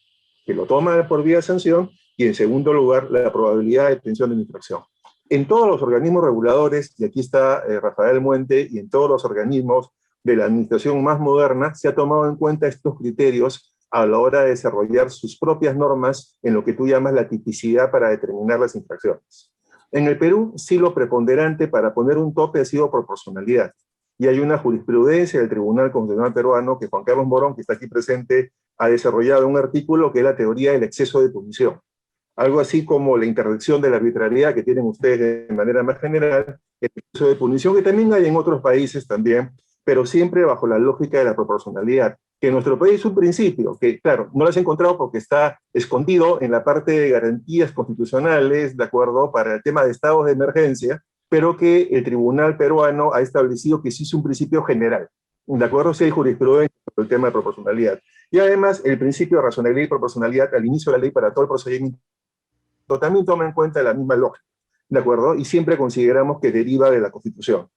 que lo toma por vía de sanción, y en segundo lugar, la probabilidad de detención de la infracción. En todos los organismos reguladores, y aquí está Rafael Muente, y en todos los organismos de la administración más moderna, se ha tomado en cuenta estos criterios a la hora de desarrollar sus propias normas en lo que tú llamas la tipicidad para determinar las infracciones. En el Perú, sí, lo preponderante para poner un tope ha sido proporcionalidad. Y hay una jurisprudencia del Tribunal Constitucional Peruano que Juan Carlos Morón, que está aquí presente, ha desarrollado un artículo que es la teoría del exceso de punición. Algo así como la interdicción de la arbitrariedad que tienen ustedes de manera más general, el exceso de punición que también hay en otros países también, pero siempre bajo la lógica de la proporcionalidad, que en nuestro país es un principio, que claro, no lo has encontrado porque está escondido en la parte de garantías constitucionales, de acuerdo, para el tema de estados de emergencia, pero que el Tribunal peruano ha establecido que sí es un principio general, de acuerdo, si hay jurisprudencia sobre el tema de proporcionalidad. Y además, el principio de razonabilidad y proporcionalidad al inicio de la ley para todo el procedimiento también toma en cuenta la misma lógica, ¿de acuerdo? Y siempre consideramos que deriva de la Constitución.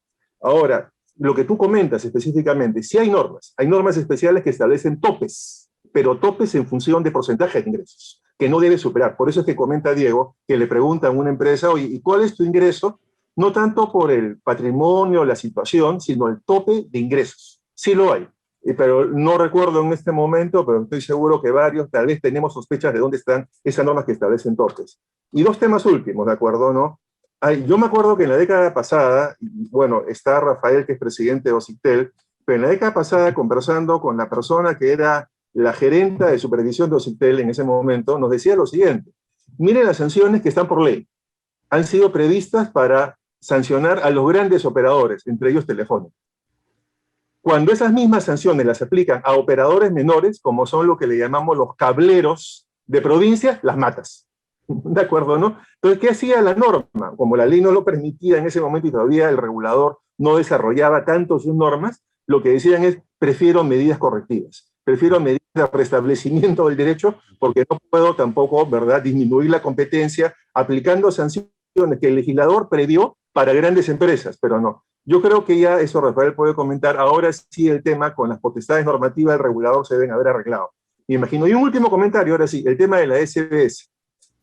Ahora, lo que tú comentas específicamente, sí hay normas especiales que establecen topes, pero topes en función de porcentaje de ingresos, que no debe superar. Por eso es que comenta Diego, que le preguntan a una empresa, oye, ¿y cuál es tu ingreso? No tanto por el patrimonio o la situación, sino el tope de ingresos. Sí lo hay, pero no recuerdo en este momento, pero estoy seguro que varios, tal vez tenemos sospechas de dónde están esas normas que establecen topes. Y dos temas últimos, ¿de acuerdo? ¿No? Yo me acuerdo que en la década pasada, bueno, está Rafael, que es presidente de OCITEL, pero en la década pasada, conversando con la persona que era la gerenta de supervisión de OCITEL en ese momento, nos decía lo siguiente: miren las sanciones que están por ley. Han sido previstas para sancionar a los grandes operadores, entre ellos Telefónica. Cuando esas mismas sanciones las aplican a operadores menores, como son lo que le llamamos los cableros de provincia, las matas. ¿De acuerdo, no? Entonces, ¿qué hacía la norma? Como la ley no lo permitía en ese momento y todavía el regulador no desarrollaba tanto sus normas, lo que decían es, prefiero medidas correctivas, prefiero medidas de restablecimiento del derecho, porque no puedo tampoco, ¿verdad?, disminuir la competencia aplicando sanciones que el legislador previó para grandes empresas, pero no. Yo creo que ya eso Rafael puede comentar. Ahora sí el tema con las potestades normativas del regulador se deben haber arreglado. Me imagino. Y un último comentario, ahora sí, el tema de la SBS.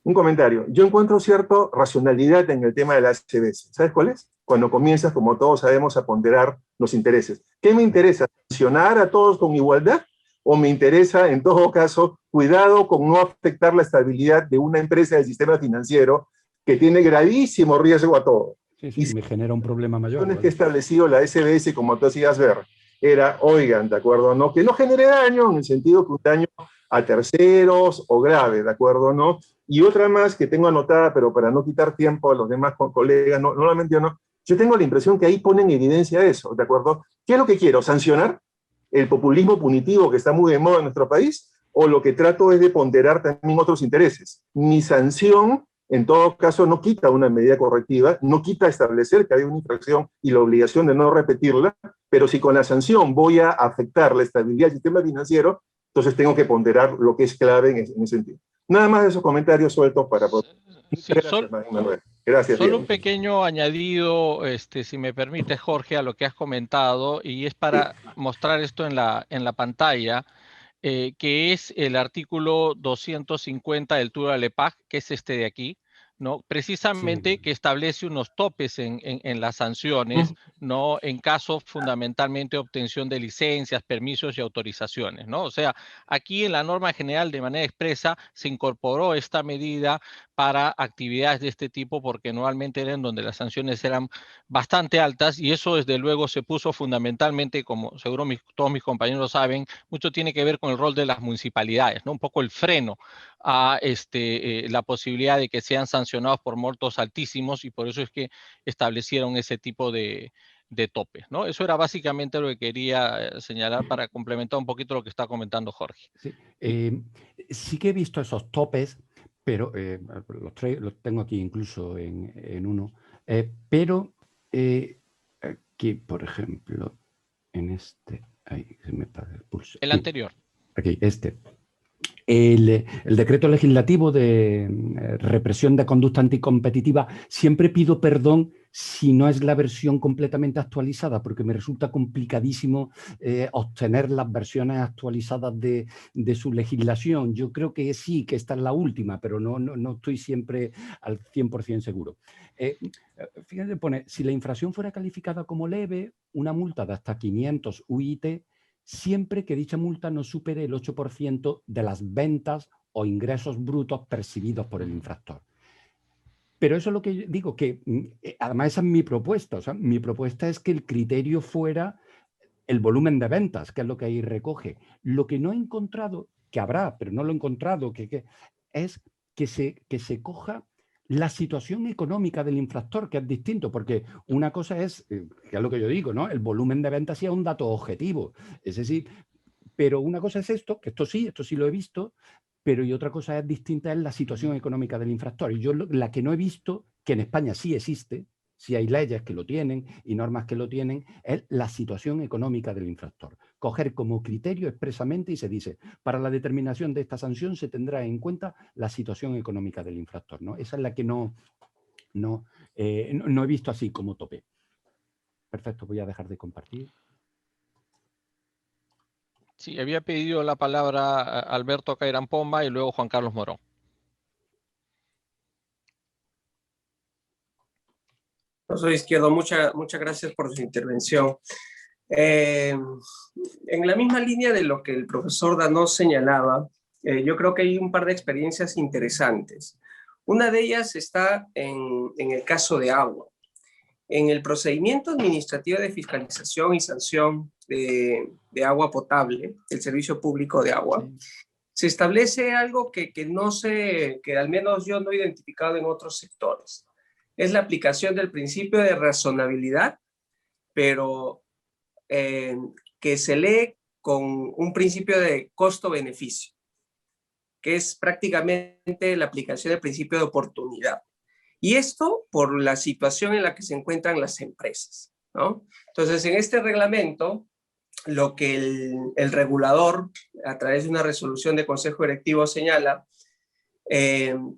Un comentario. Yo encuentro cierta racionalidad en el tema de la SBS. ¿Sabes cuál es? Cuando comienzas, como todos sabemos, a ponderar los intereses. ¿Qué me interesa? ¿Sancionar a todos con igualdad? ¿O me interesa, en todo caso, cuidado con no afectar la estabilidad de una empresa del sistema financiero que tiene gravísimo riesgo a todo? Sí, sí, y me genera un problema mayor. ¿Vale? Que ha establecido la SBS, como tú hacías ver, era, oigan, ¿de acuerdo? ¿No? Que no genere daño, en el sentido que un daño a terceros o grave, ¿de acuerdo? ¿No? Y otra más que tengo anotada, pero para no quitar tiempo a los demás colegas, no lo menciono, yo tengo la impresión que ahí ponen en evidencia eso, ¿de acuerdo? ¿Qué es lo que quiero? ¿Sancionar el populismo punitivo que está muy de moda en nuestro país? ¿O lo que trato es de ponderar también otros intereses? Mi sanción, en todo caso, no quita una medida correctiva, no quita establecer que hay una infracción y la obligación de no repetirla, pero si con la sanción voy a afectar la estabilidad del sistema financiero, entonces tengo que ponderar lo que es clave en ese sentido. Nada más de esos comentarios sueltos para poder. Sí, Gracias, Manuel. Gracias. Solo Diego. un pequeño añadido, si me permite, Jorge, a lo que has comentado, y es para mostrar esto en la pantalla, que es el artículo 250 del Tura Lepag, que es este de aquí, ¿no? Precisamente que establece unos topes en las sanciones, ¿no? En caso fundamentalmente de obtención de licencias, permisos y autorizaciones, ¿no? O sea, aquí en la norma general de manera expresa se incorporó esta medida para actividades de este tipo porque normalmente eran donde las sanciones eran bastante altas y eso desde luego se puso fundamentalmente, como seguro todos mis compañeros saben, mucho tiene que ver con el rol de las municipalidades, ¿no? Un poco el freno a la posibilidad de que sean sancionados por montos altísimos y por eso es que establecieron ese tipo de topes, ¿no? Eso era básicamente lo que quería señalar para complementar un poquito lo que está comentando Jorge. Sí, sí que he visto esos topes, pero los tengo aquí incluso en uno, pero aquí, por ejemplo, en este, ahí se me pasa el pulso. El anterior. Aquí, este. El decreto legislativo de represión de conducta anticompetitiva, siempre pido perdón si no es la versión completamente actualizada, porque me resulta complicadísimo obtener las versiones actualizadas de su legislación. Yo creo que sí, que esta es la última, pero no estoy siempre al 100% seguro. Fíjense, pone, si la infracción fuera calificada como leve, una multa de hasta 500 UIT, siempre que dicha multa no supere el 8% de las ventas o ingresos brutos percibidos por el infractor. Pero eso es lo que digo, que además esa es mi propuesta. O sea, mi propuesta es que el criterio fuera el volumen de ventas, que es lo que ahí recoge. Lo que no he encontrado, que habrá, pero no lo he encontrado, es que se coja la situación económica del infractor, que es distinto, porque una cosa es, que es lo que yo digo, ¿no? El volumen de ventas sí es un dato objetivo, es decir, pero una cosa es esto, que esto sí lo he visto, pero y otra cosa es distinta es la situación económica del infractor. Y yo la que no he visto, que en España sí existe, sí hay leyes que lo tienen y normas que lo tienen, es la situación económica del infractor. Coger como criterio expresamente y se dice, para la determinación de esta sanción se tendrá en cuenta la situación económica del infractor, ¿no? Esa es la que no he visto así como tope. Perfecto, voy a dejar de compartir. Sí, había pedido la palabra Alberto Cairán Pomba y luego Juan Carlos Morón. Profesor Izquierdo, muchas gracias por su intervención. En la misma línea de lo que el profesor Danós señalaba, yo creo que hay un par de experiencias interesantes. Una de ellas está en el caso de agua. En el procedimiento administrativo de fiscalización y sanción de agua potable, el servicio público de agua, se establece algo que al menos yo no he identificado en otros sectores. Es la aplicación del principio de razonabilidad, pero que se lee con un principio de costo-beneficio. que es prácticamente la aplicación del principio de oportunidad. Y esto por la situación en la que se encuentran las empresas, ¿no? Entonces, en este reglamento, lo que el regulador, a través de una resolución de Consejo Directivo, señala,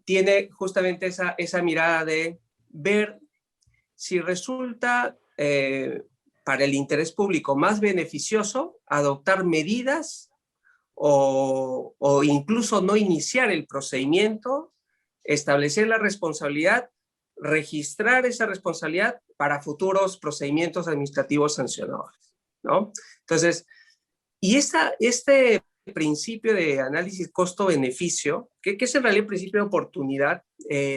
tiene justamente esa mirada de ver si resulta para el interés público más beneficioso adoptar medidas o incluso no iniciar el procedimiento, establecer la responsabilidad, registrar esa responsabilidad para futuros procedimientos administrativos sancionadores, ¿no? Entonces, y este principio de análisis costo-beneficio, que es en realidad el principio de oportunidad,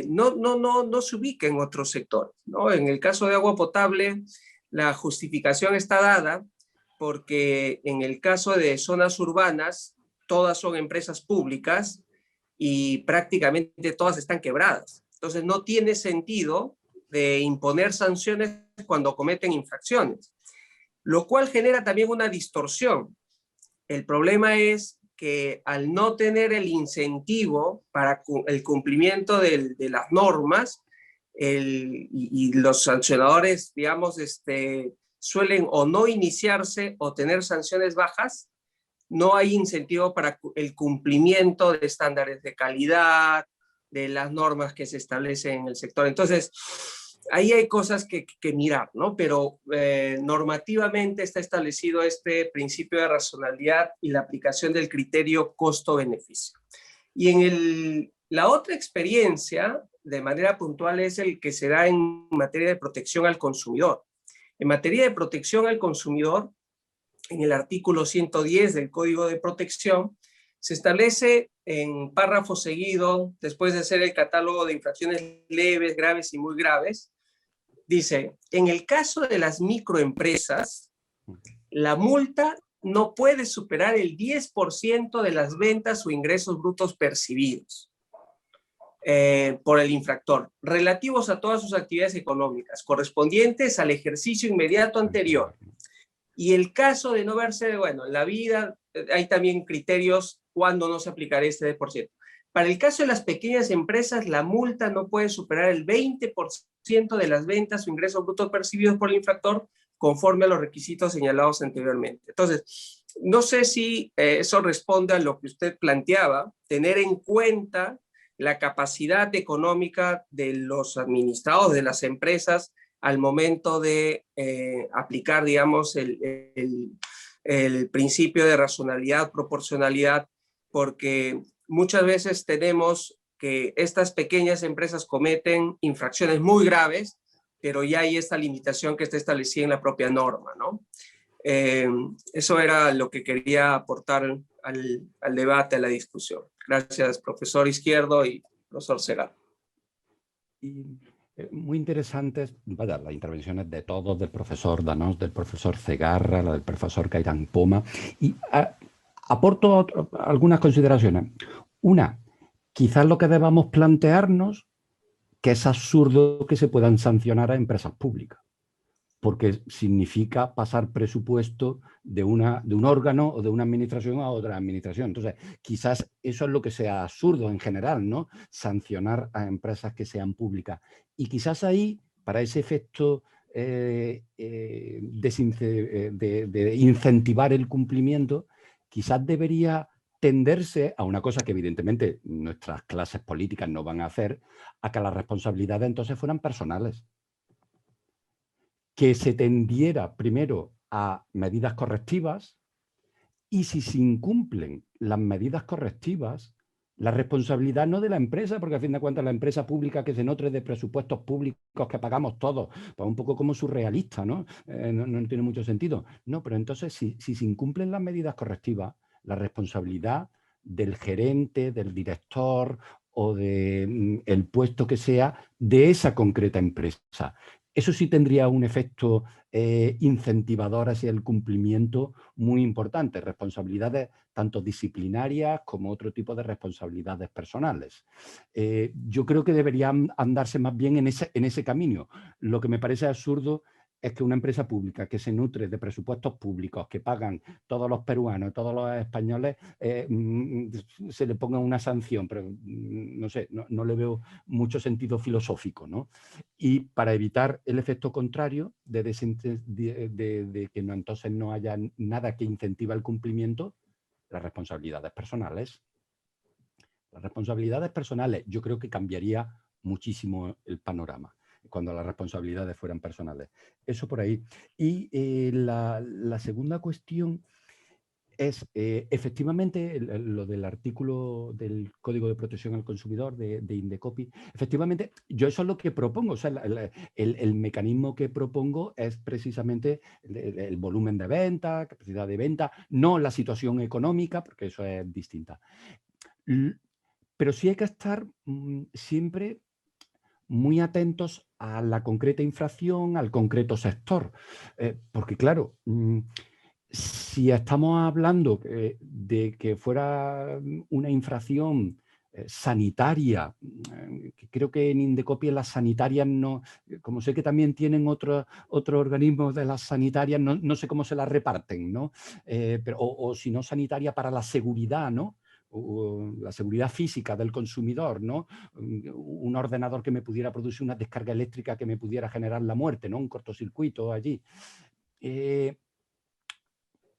no se ubica en otros sectores, ¿no? En el caso de agua potable, la justificación está dada porque en el caso de zonas urbanas, todas son empresas públicas y prácticamente todas están quebradas. Entonces no tiene sentido de imponer sanciones cuando cometen infracciones, lo cual genera también una distorsión. El problema es que al no tener el incentivo para el cumplimiento de las normas, y los sancionadores, digamos, suelen o no iniciarse o tener sanciones bajas, no hay incentivo para el cumplimiento de estándares de calidad, de las normas que se establecen en el sector. Entonces, ahí hay cosas que mirar, ¿no? Pero normativamente está establecido este principio de racionalidad y la aplicación del criterio costo-beneficio. Y en la otra experiencia, de manera puntual, es el que se da en materia de protección al consumidor. En materia de protección al consumidor, en el artículo 110 del Código de Protección, se establece en párrafo seguido, después de hacer el catálogo de infracciones leves, graves y muy graves, dice, en el caso de las microempresas, la multa no puede superar el 10% de las ventas o ingresos brutos percibidos por el infractor, relativos a todas sus actividades económicas, correspondientes al ejercicio inmediato anterior. Y el caso de no verse, bueno, en la vida hay también criterios cuando no se aplicará este 10%. Para el caso de las pequeñas empresas, la multa no puede superar el 20% de las ventas o ingresos brutos percibidos por el infractor conforme a los requisitos señalados anteriormente. Entonces, no sé si eso responde a lo que usted planteaba, tener en cuenta la capacidad económica de los administrados de las empresas al momento de aplicar, digamos, el principio de racionalidad, proporcionalidad, porque muchas veces tenemos que estas pequeñas empresas cometen infracciones muy graves, pero ya hay esta limitación que está establecida en la propia norma, ¿no? Eso era lo que quería aportar al debate, a la discusión. Gracias, profesor Izquierdo y profesor Segarra. Muy interesantes, vaya, las intervenciones de todos, del profesor Danós, del profesor Segarra, la del profesor Cairán Poma, y aporto algunas consideraciones. Una, quizás lo que debamos plantearnos, que es absurdo que se puedan sancionar a empresas públicas, porque significa pasar presupuesto de un órgano o de una administración a otra administración. Entonces, quizás eso es lo que sea absurdo en general, ¿no? Sancionar a empresas que sean públicas. Y quizás ahí, para ese efecto de incentivar el cumplimiento, quizás debería tenderse a una cosa que evidentemente nuestras clases políticas no van a hacer, a que las responsabilidades entonces fueran personales. Que se tendiera primero a medidas correctivas y si se incumplen las medidas correctivas, la responsabilidad no de la empresa, porque a fin de cuentas la empresa pública que se nutre de presupuestos públicos que pagamos todos, pues un poco como surrealista, ¿no? No tiene mucho sentido. No, pero entonces si se incumplen las medidas correctivas, la responsabilidad del gerente, del director o del puesto que sea de esa concreta empresa. Eso sí tendría un efecto incentivador hacia el cumplimiento muy importante, responsabilidades tanto disciplinarias como otro tipo de responsabilidades personales. Yo creo que deberían andarse más bien en ese camino. Lo que me parece absurdo es que una empresa pública que se nutre de presupuestos públicos que pagan todos los peruanos, todos los españoles, se le ponga una sanción, pero no sé, no le veo mucho sentido filosófico, ¿no? Y para evitar el efecto contrario de que no, entonces no haya nada que incentiva el cumplimiento, las responsabilidades personales. Las responsabilidades personales, yo creo que cambiaría muchísimo el panorama cuando las responsabilidades fueran personales. Eso por ahí. Y la segunda cuestión es, efectivamente, lo del artículo del Código de Protección al Consumidor de Indecopi. Efectivamente, yo eso es lo que propongo. O sea, el mecanismo que propongo es precisamente el volumen de venta, capacidad de venta, no la situación económica, porque eso es distinta. Pero sí hay que estar siempre muy atentos a la concreta infracción, al concreto sector. Porque claro, si estamos hablando de que fuera una infracción sanitaria, que creo que en Indecopi las sanitarias no, como sé que también tienen otros organismos de las sanitarias, no sé cómo se las reparten, ¿no? O si no sanitaria para la seguridad, ¿no? O la seguridad física del consumidor, ¿no? Un ordenador que me pudiera producir una descarga eléctrica que me pudiera generar la muerte, ¿no? Un cortocircuito allí.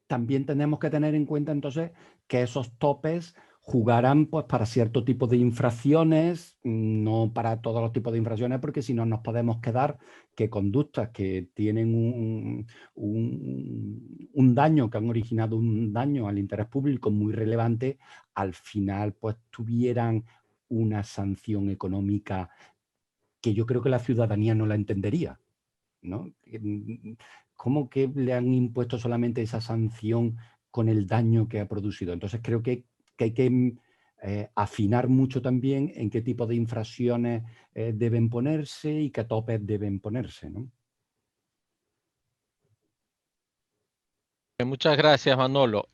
También tenemos que tener en cuenta entonces que esos topes jugarán pues, para cierto tipo de infracciones, no para todos los tipos de infracciones, porque si no nos podemos quedar que conductas que tienen un daño, que han originado un daño al interés público muy relevante, al final pues tuvieran una sanción económica que yo creo que la ciudadanía no la entendería, ¿no? ¿Cómo que le han impuesto solamente esa sanción con el daño que ha producido? Entonces creo que hay que afinar mucho también en qué tipo de infracciones deben ponerse y qué topes deben ponerse, ¿no? Muchas gracias, Manolo.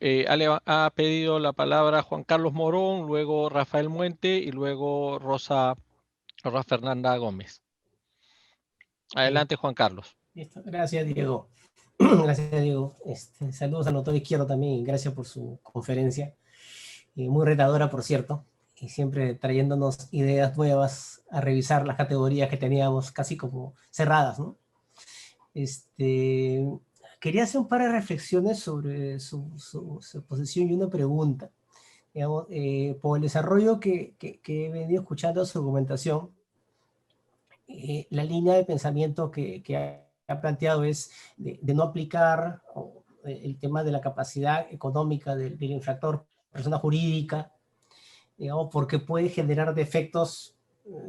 Ha pedido la palabra Juan Carlos Morón, luego Rafael Muente y luego Rosa Fernanda Gómez. Adelante, Juan Carlos. Listo. Gracias, Diego. Gracias, Diego. Saludos al notor izquierdo también y gracias por su conferencia. Muy retadora, por cierto, y siempre trayéndonos ideas nuevas a revisar las categorías que teníamos casi como cerradas, ¿no? Quería hacer un par de reflexiones sobre su posición y una pregunta. Digamos, por el desarrollo que he venido escuchando su argumentación, la línea de pensamiento que ha planteado es de no aplicar el tema de la capacidad económica del infractor, persona jurídica, digamos, porque puede generar defectos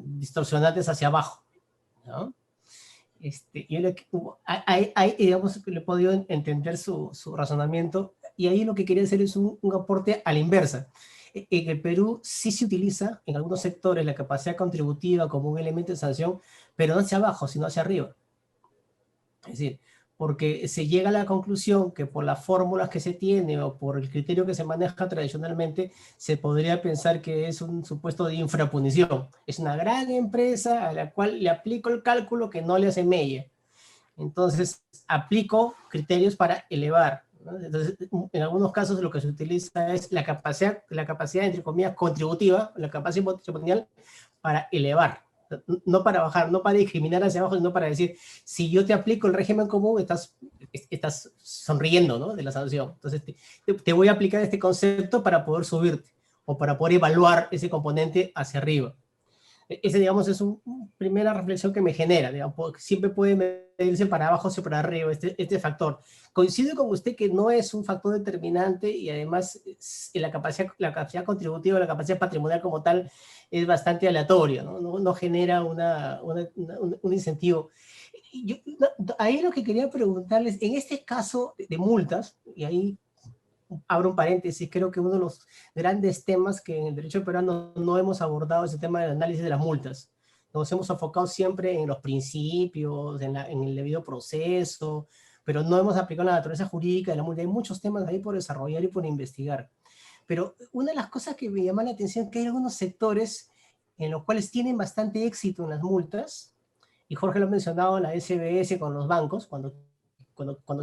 distorsionantes hacia abajo, ¿no? Digamos, le he podido entender su razonamiento, y ahí lo que quería hacer es un aporte a la inversa. En el Perú sí se utiliza en algunos sectores la capacidad contributiva como un elemento de sanción, pero no hacia abajo, sino hacia arriba. Es decir, porque se llega a la conclusión que por las fórmulas que se tiene o por el criterio que se maneja tradicionalmente, se podría pensar que es un supuesto de infrapunición. Es una gran empresa a la cual le aplico el cálculo que no le hace mella. Entonces, aplico criterios para elevar, ¿no? Entonces, en algunos casos lo que se utiliza es la capacidad entre comillas, contributiva, la capacidad patrimonial para elevar. No para bajar, no para discriminar hacia abajo, sino para decir, si yo te aplico el régimen común, estás sonriendo, ¿no? De la sanción. Entonces, te voy a aplicar este concepto para poder subirte o para poder evaluar ese componente hacia arriba. Ese, digamos, es una primera reflexión que me genera, digamos, siempre puede medirse para abajo o para arriba este factor. Coincido con usted que no es un factor determinante y además la capacidad contributiva, la capacidad patrimonial como tal es bastante aleatoria, ¿no? No genera un incentivo. Ahí lo que quería preguntarles, en este caso de multas, y ahí abro un paréntesis, creo que uno de los grandes temas que en el derecho peruano no hemos abordado es el tema del análisis de las multas. Nos hemos enfocado siempre en los principios, en el debido proceso, pero no hemos aplicado la naturaleza jurídica de la multa. Hay muchos temas ahí por desarrollar y por investigar. Pero una de las cosas que me llama la atención es que hay algunos sectores en los cuales tienen bastante éxito en las multas, y Jorge lo ha mencionado, la SBS con los bancos, cuando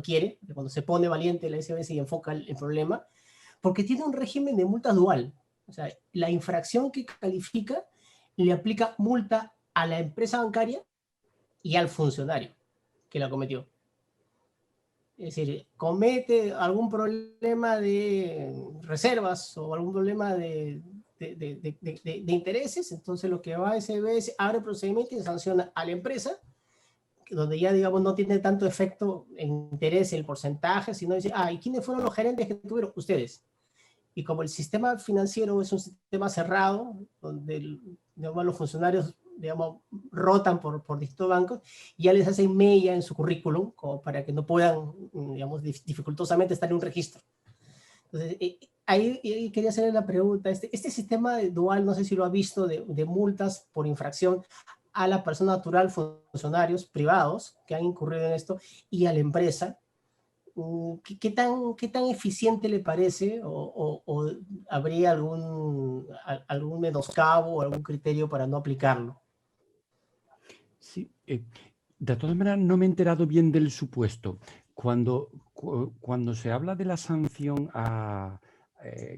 quiere, cuando se pone valiente la SBS y enfoca el problema, porque tiene un régimen de multa dual. O sea, la infracción que califica le aplica multa a la empresa bancaria y al funcionario que la cometió. Es decir, comete algún problema de reservas o algún problema de intereses, entonces lo que va a SBS abre procedimiento y sanciona a la empresa, donde ya, digamos, no tiene tanto efecto en interés el porcentaje, sino dice, ¿y quiénes fueron los gerentes que tuvieron? Ustedes. Y como el sistema financiero es un sistema cerrado, donde, digamos, los funcionarios, digamos, rotan por distintos bancos, y ya les hacen mella en su currículum, como para que no puedan, digamos, dificultosamente estar en un registro. Entonces, ahí quería hacerle la pregunta, este sistema dual, no sé si lo ha visto, de multas por infracción a la persona natural, funcionarios privados que han incurrido en esto, y a la empresa, ¿qué tan eficiente le parece o habría algún menoscabo o algún criterio para no aplicarlo? Sí, de todas maneras no me he enterado bien del supuesto. Cuando se habla de la sanción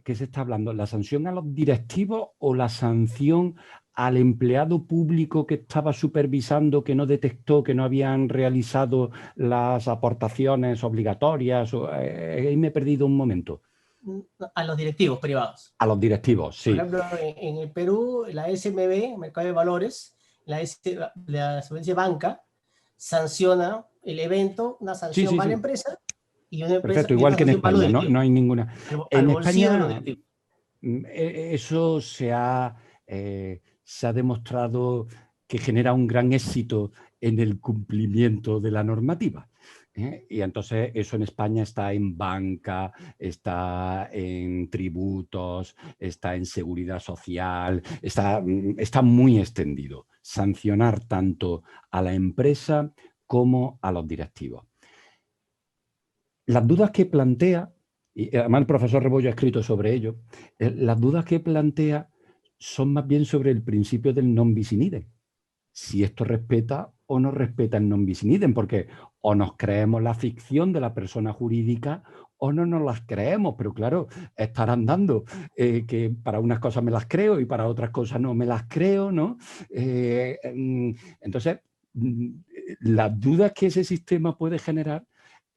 ¿qué se está hablando? ¿La sanción a los directivos o la sanción al empleado público que estaba supervisando, que no detectó que no habían realizado las aportaciones obligatorias? Ahí me he perdido un momento. A los directivos privados. A los directivos, sí. Por ejemplo, en el Perú, la SMB, Mercado de Valores, la Solvencia Banca, sanciona el evento, una sanción para la empresa y una empresa. Perfecto, igual que en España, no hay ninguna. En España eso se ha demostrado que genera un gran éxito en el cumplimiento de la normativa. Y entonces eso en España está en banca, está en tributos, está en seguridad social, está muy extendido. Sancionar tanto a la empresa como a los directivos. Las dudas que plantea, y además el profesor Rebollo ha escrito sobre ello, las dudas que plantea son más bien sobre el principio del non bis in idem. Si esto respeta o no respeta el non bis in idem, porque o nos creemos la ficción de la persona jurídica o no nos las creemos, pero claro, estarán dando que para unas cosas me las creo y para otras cosas no me las creo, ¿no? Entonces, las dudas que ese sistema puede generar,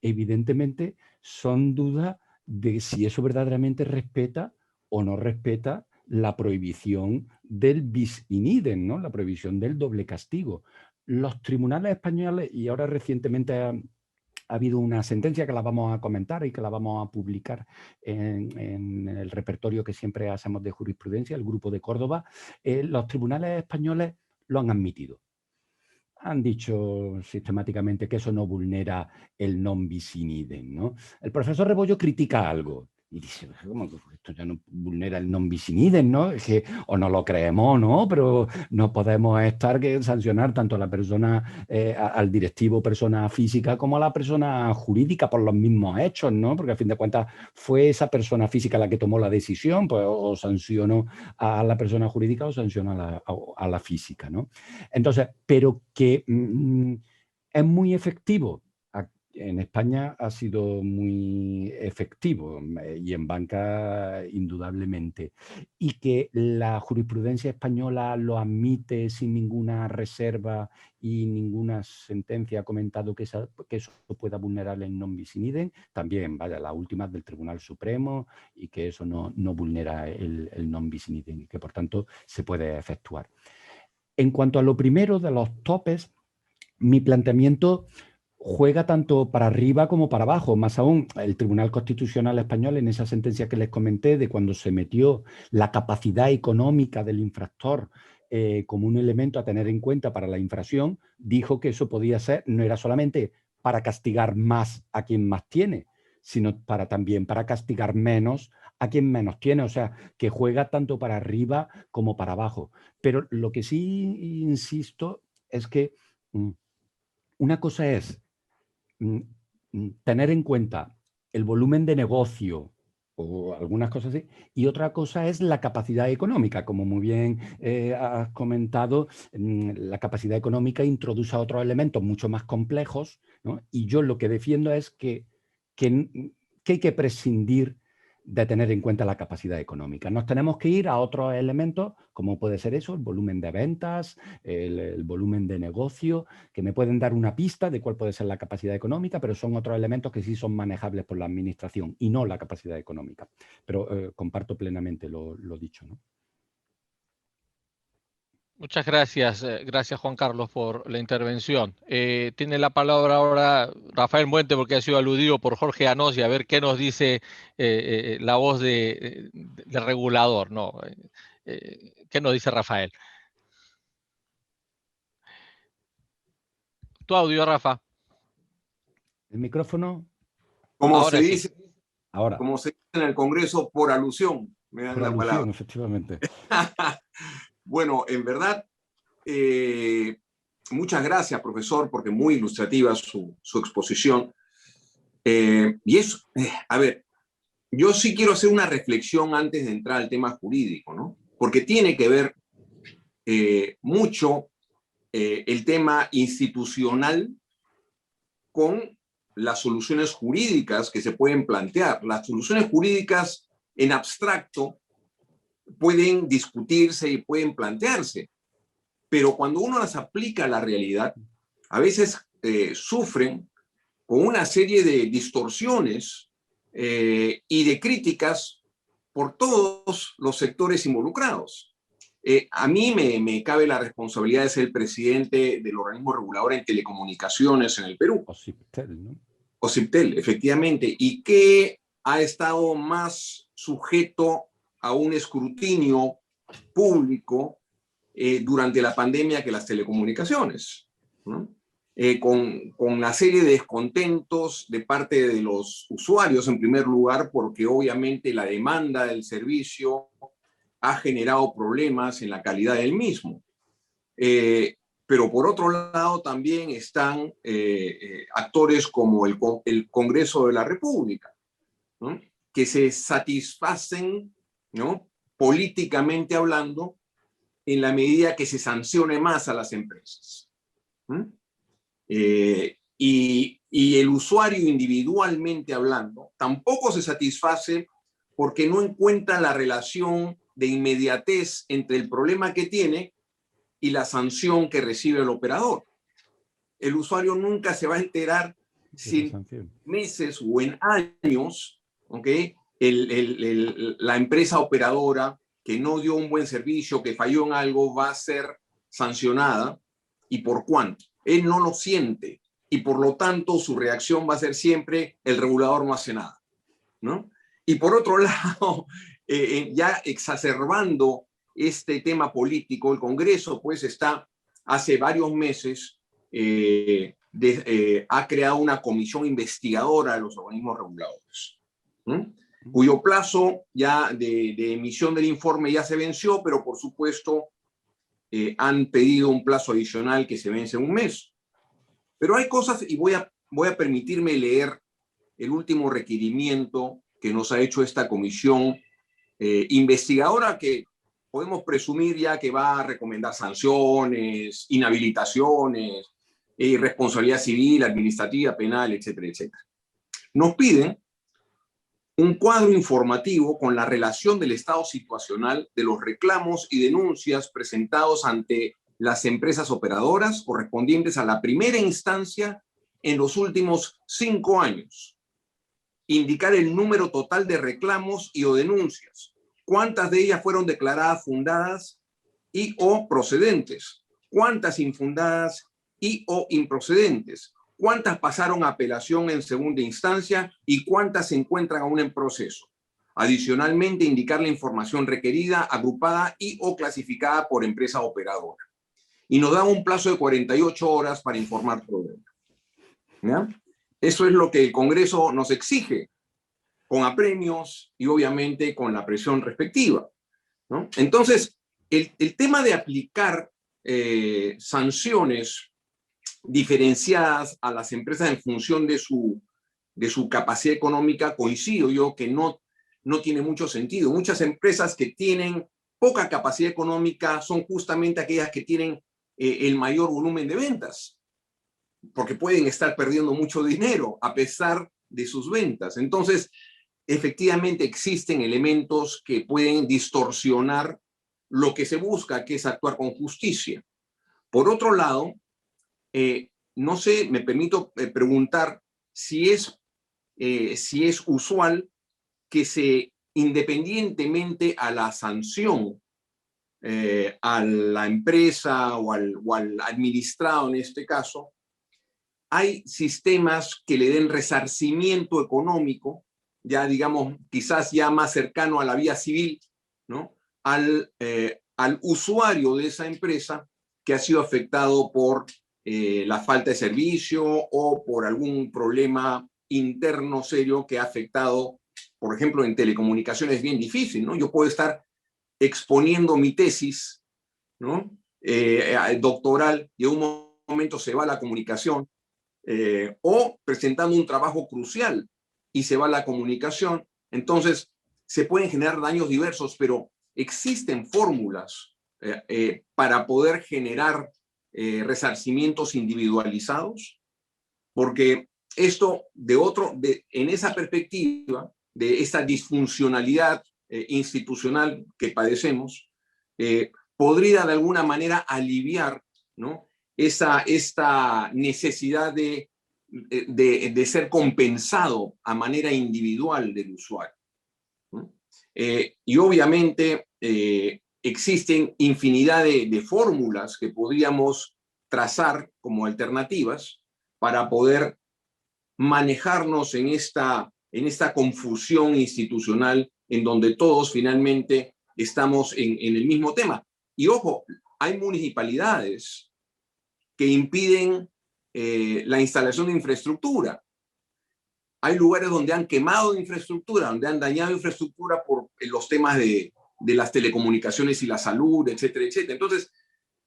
evidentemente, son dudas de si eso verdaderamente respeta o no respeta la prohibición del bis in idem, ¿no? La prohibición del doble castigo. Los tribunales españoles, y ahora recientemente ha habido una sentencia que la vamos a comentar y que la vamos a publicar en el repertorio que siempre hacemos de jurisprudencia, el Grupo de Córdoba, los tribunales españoles lo han admitido. Han dicho sistemáticamente que eso no vulnera el non bis in idem, ¿no? El profesor Rebollo critica algo y dice, ¿cómo que esto ya no vulnera el non bis in idem, ¿no? Es que o no lo creemos, ¿no? Pero no podemos estar que sancionar tanto a la persona, al directivo persona física como a la persona jurídica por los mismos hechos, ¿no? Porque a fin de cuentas fue esa persona física la que tomó la decisión, pues o sancionó a la persona jurídica o sancionó a la física, ¿no? Entonces, pero que es muy efectivo. En España ha sido muy efectivo y en banca indudablemente. Y que la jurisprudencia española lo admite sin ninguna reserva y ninguna sentencia ha comentado que eso pueda vulnerar el non bis in idem. También, vaya, la última del Tribunal Supremo y que eso no vulnera el non bis in idem, que por tanto se puede efectuar. En cuanto a lo primero de los topes, mi planteamiento juega tanto para arriba como para abajo. Más aún, el Tribunal Constitucional Español, en esa sentencia que les comenté de cuando se metió la capacidad económica del infractor como un elemento a tener en cuenta para la infracción, dijo que eso podía ser, no era solamente para castigar más a quien más tiene, sino también para castigar menos a quien menos tiene. O sea, que juega tanto para arriba como para abajo. Pero lo que sí insisto es que una cosa es tener en cuenta el volumen de negocio o algunas cosas así, y otra cosa es la capacidad económica. Como muy bien has comentado, la capacidad económica introduce otros elementos mucho más complejos, ¿no? Y yo lo que defiendo es que hay que prescindir de tener en cuenta la capacidad económica. Nos tenemos que ir a otros elementos, como puede ser eso, el volumen de ventas, el volumen de negocio, que me pueden dar una pista de cuál puede ser la capacidad económica, pero son otros elementos que sí son manejables por la administración y no la capacidad económica. Pero comparto plenamente lo dicho, ¿no? Muchas gracias, gracias Juan Carlos por la intervención. Tiene la palabra ahora Rafael Muente, porque ha sido aludido por Jorge Anós, y a ver qué nos dice la voz del regulador, ¿no? ¿Qué nos dice Rafael? Tu audio, Rafa. El micrófono. Como Ahora se sí. dice, Ahora. como se dice en el Congreso, por alusión, me dan Por la alusión, palabra. efectivamente. Bueno, en verdad, muchas gracias, profesor, porque muy ilustrativa su exposición. Y eso, a ver, yo sí quiero hacer una reflexión antes de entrar al tema jurídico, ¿no? Porque tiene que ver mucho el tema institucional con las soluciones jurídicas que se pueden plantear. Las soluciones jurídicas en abstracto pueden discutirse y pueden plantearse, pero cuando uno las aplica a la realidad, a veces sufren con una serie de distorsiones y de críticas por todos los sectores involucrados. A mí me cabe la responsabilidad de ser el presidente del organismo regulador en telecomunicaciones en el Perú. OSIPTEL, ¿no? OSIPTEL, efectivamente, y que ha estado más sujeto a un escrutinio público durante la pandemia que las telecomunicaciones, ¿no? Con una serie de descontentos de parte de los usuarios, en primer lugar, porque obviamente la demanda del servicio ha generado problemas en la calidad del mismo. Pero por otro lado también están actores como el Congreso de la República, ¿no? Que se satisfacen, ¿no?, políticamente hablando, en la medida que se sancione más a las empresas. Y el usuario individualmente hablando tampoco se satisface porque no encuentra la relación de inmediatez entre el problema que tiene y la sanción que recibe el operador. El usuario nunca se va a enterar si en meses o en años, ¿okay?, la empresa operadora que no dio un buen servicio, que falló en algo, va a ser sancionada, y por cuánto. Él no lo siente, y por lo tanto su reacción va a ser siempre: el regulador no hace nada, ¿no? Y por otro lado, ya exacerbando este tema político, el Congreso pues está hace varios meses ha creado una comisión investigadora de los organismos reguladores, cuyo plazo ya de emisión del informe ya se venció, pero por supuesto han pedido un plazo adicional que se vence en un mes. Pero hay cosas, y voy a permitirme leer el último requerimiento que nos ha hecho esta comisión investigadora, que podemos presumir ya que va a recomendar sanciones, inhabilitaciones, responsabilidad civil, administrativa, penal, etcétera, etcétera. Nos piden un cuadro informativo con la relación del estado situacional de los reclamos y denuncias presentados ante las empresas operadoras correspondientes a la primera instancia en los últimos 5 años. Indicar el número total de reclamos y o denuncias, cuántas de ellas fueron declaradas fundadas y o procedentes, cuántas infundadas y o improcedentes, cuántas pasaron a apelación en segunda instancia y cuántas se encuentran aún en proceso. Adicionalmente, indicar la información requerida, agrupada y o clasificada por empresa operadora. Y nos da un plazo de 48 horas para informar todo ello. ¿Ya? Eso es lo que el Congreso nos exige, con apremios y obviamente con la presión respectiva, ¿no? Entonces, el tema de aplicar sanciones diferenciadas a las empresas en función de su capacidad económica, coincido yo que no no tiene mucho sentido. Muchas empresas que tienen poca capacidad económica son justamente aquellas que tienen el mayor volumen de ventas, porque pueden estar perdiendo mucho dinero a pesar de sus ventas. Entonces, efectivamente existen elementos que pueden distorsionar lo que se busca, que es actuar con justicia. Por otro lado, no sé, me permito preguntar si es usual que se, independientemente a la sanción a la empresa o al administrado en este caso, hay sistemas que le den resarcimiento económico, ya digamos, quizás ya más cercano a la vía civil, ¿no? Al usuario de esa empresa que ha sido afectado por la falta de servicio o por algún problema interno serio que ha afectado, por ejemplo, en telecomunicaciones es bien difícil, ¿no? Yo puedo estar exponiendo mi tesis, ¿no? Doctoral, y en un momento se va la comunicación, o presentando un trabajo crucial y se va la comunicación. Entonces, se pueden generar daños diversos, pero existen fórmulas para poder generar resarcimientos individualizados, porque esto, en esa perspectiva de esta disfuncionalidad institucional que padecemos, podría de alguna manera aliviar, ¿no?, esta necesidad de ser compensado a manera individual del usuario, ¿no? Y obviamente existen infinidad de fórmulas que podríamos trazar como alternativas para poder manejarnos en esta confusión institucional en donde todos finalmente estamos en el mismo tema. Y ojo, hay municipalidades que impiden la instalación de infraestructura. Hay lugares donde han quemado infraestructura, donde han dañado infraestructura por los temas de las telecomunicaciones y la salud, etcétera, etcétera. Entonces,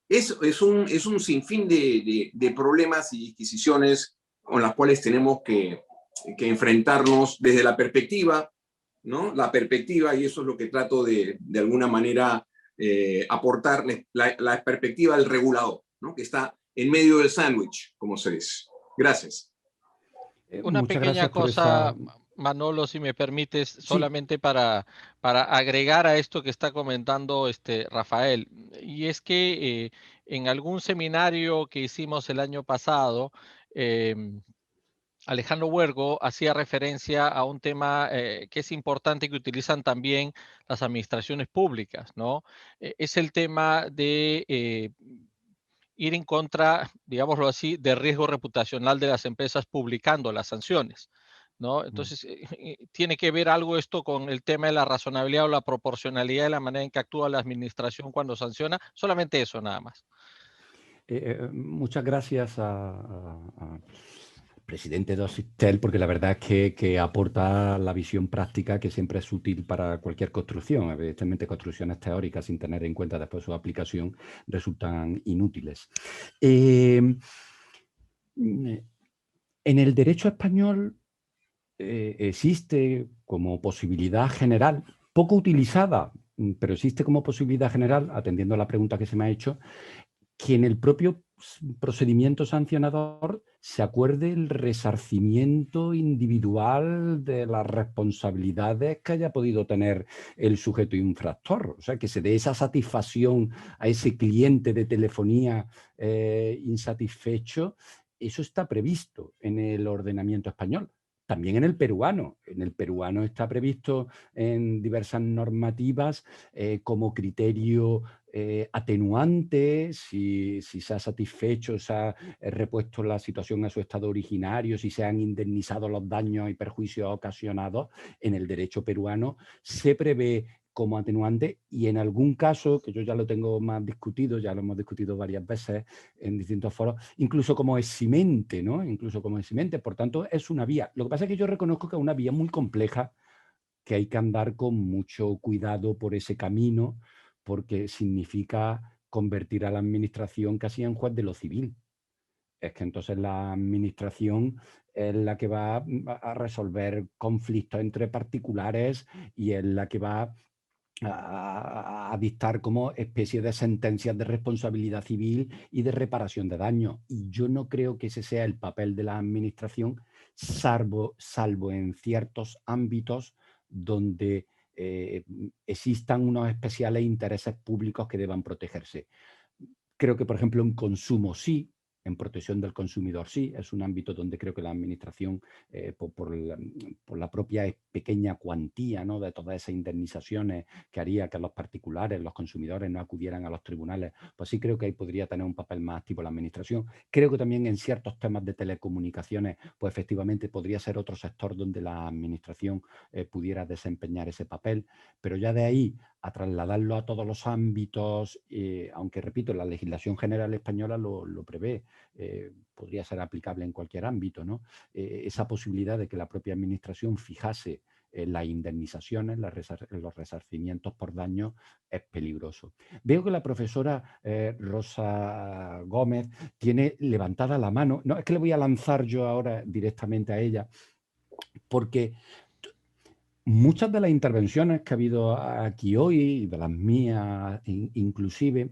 es un sinfín de problemas y disquisiciones con las cuales tenemos que enfrentarnos desde la perspectiva, ¿no? La perspectiva, y eso es lo que trato de alguna manera aportar, la perspectiva del regulador, ¿no?, que está en medio del sándwich, como se dice. Gracias. Una pequeña cosa, Manolo, si me permites, solamente para agregar a esto que está comentando Rafael, y es que en algún seminario que hicimos el año pasado, Alejandro Huergo hacía referencia a un tema que es importante que utilizan también las administraciones públicas, ¿no? Es el tema de ir en contra, digámoslo así, del riesgo reputacional de las empresas publicando las sanciones, ¿no? Entonces, tiene que ver algo esto con el tema de la razonabilidad o la proporcionalidad de la manera en que actúa la administración cuando sanciona. Solamente eso, nada más. Muchas gracias al presidente de Osistel, porque la verdad es que aporta la visión práctica que siempre es útil para cualquier construcción. Evidentemente, construcciones teóricas sin tener en cuenta después su aplicación resultan inútiles. En el derecho español existe como posibilidad general, poco utilizada, pero existe como posibilidad general, atendiendo a la pregunta que se me ha hecho, que en el propio procedimiento sancionador se acuerde el resarcimiento individual de las responsabilidades que haya podido tener el sujeto infractor. O sea, que se dé esa satisfacción a ese cliente de telefonía insatisfecho. Eso está previsto en el ordenamiento español. También en el peruano. En el peruano está previsto en diversas normativas como criterio atenuante, si se ha satisfecho, se ha repuesto la situación a su estado originario, si se han indemnizado los daños y perjuicios ocasionados. En el derecho peruano se prevé como atenuante, y en algún caso, que yo ya lo tengo más discutido, ya lo hemos discutido varias veces en distintos foros, incluso como eximente, ¿no? Incluso como eximente. Por tanto, es una vía. Lo que pasa es que yo reconozco que es una vía muy compleja, que hay que andar con mucho cuidado por ese camino, porque significa convertir a la administración casi en juez de lo civil. es que entonces la administración es la que va a resolver conflictos entre particulares y es la que va a dictar como especie de sentencias de responsabilidad civil y de reparación de daños. Y yo no creo que ese sea el papel de la administración, salvo en ciertos ámbitos donde existan unos especiales intereses públicos que deban protegerse. Creo que, por ejemplo, en consumo sí, en protección del consumidor sí, es un ámbito donde creo que la administración, por la propia pequeña cuantía, ¿no?, de todas esas indemnizaciones que haría que los particulares, los consumidores no acudieran a los tribunales, pues sí creo que ahí podría tener un papel más activo la administración. Creo que también en ciertos temas de telecomunicaciones, pues efectivamente podría ser otro sector donde la administración pudiera desempeñar ese papel, pero ya de ahí a trasladarlo a todos los ámbitos, aunque repito, la legislación general española lo prevé, podría ser aplicable en cualquier ámbito, ¿no? Esa posibilidad de que la propia administración fijase las indemnizaciones, los resarcimientos por daño, es peligroso. Veo que la profesora Rosa Gómez tiene levantada la mano. No, es que le voy a lanzar yo ahora directamente a ella, porque muchas de las intervenciones que ha habido aquí hoy, de las mías inclusive,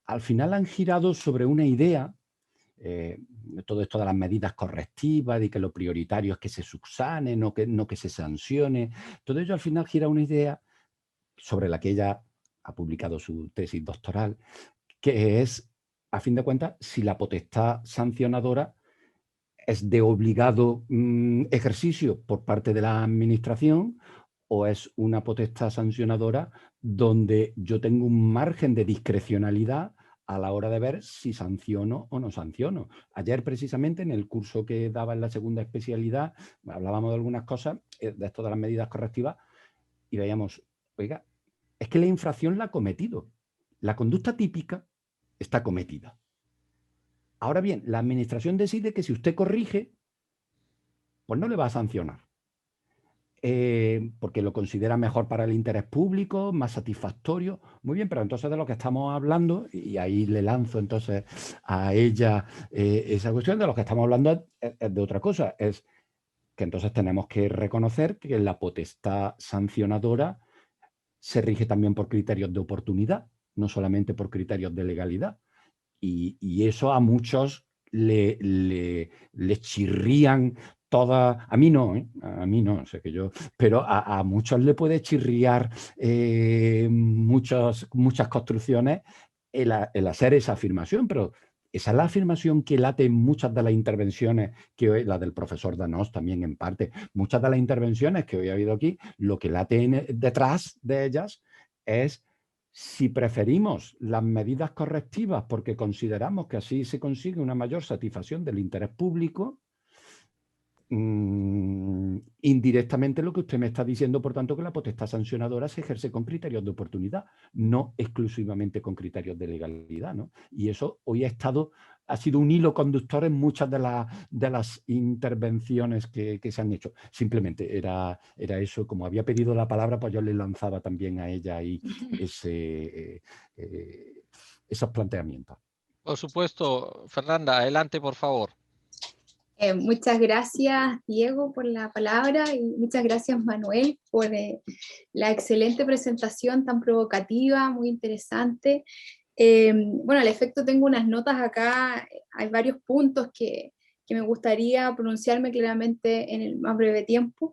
al final han girado sobre una idea, todo esto de las medidas correctivas, de que lo prioritario es que se subsane, no que se sancione. Todo ello al final gira una idea sobre la que ella ha publicado su tesis doctoral, que es, a fin de cuentas, si la potestad sancionadora es de obligado ejercicio por parte de la administración o es una potestad sancionadora donde yo tengo un margen de discrecionalidad a la hora de ver si sanciono o no sanciono. Ayer, precisamente, en el curso que daba en la segunda especialidad, hablábamos de algunas cosas, de esto de las medidas correctivas, y veíamos, oiga, es que la infracción la ha cometido. La conducta típica está cometida. Ahora bien, la administración decide que si usted corrige, pues no le va a sancionar. Porque lo considera mejor para el interés público, más satisfactorio. Muy bien, pero entonces de lo que estamos hablando, y ahí le lanzo entonces a ella esa cuestión, de lo que estamos hablando es de otra cosa, es que entonces tenemos que reconocer que la potestad sancionadora se rige también por criterios de oportunidad, no solamente por criterios de legalidad. Y eso a muchos le chirrían todas, a mí no, a mí no, sé que yo, pero a muchos le puede chirriar muchas construcciones el hacer esa afirmación, pero esa es la afirmación que late en muchas de las intervenciones que hoy, la del profesor Danós también en parte, muchas de las intervenciones que hoy ha habido aquí, lo que late detrás de ellas es: si preferimos las medidas correctivas porque consideramos que así se consigue una mayor satisfacción del interés público, indirectamente lo que usted me está diciendo, por tanto, que la potestad sancionadora se ejerce con criterios de oportunidad, no exclusivamente con criterios de legalidad, ¿no? Y eso hoy ha sido un hilo conductor en muchas de las intervenciones que se han hecho. Simplemente era eso, como había pedido la palabra, pues yo le lanzaba también a ella ahí esos planteamientos. Por supuesto, Fernanda, adelante, por favor. Muchas gracias, Diego, por la palabra, y muchas gracias, Manuel, por la excelente presentación tan provocativa, muy interesante. Bueno, al efecto tengo unas notas acá, hay varios puntos que me gustaría pronunciarme claramente en el más breve tiempo.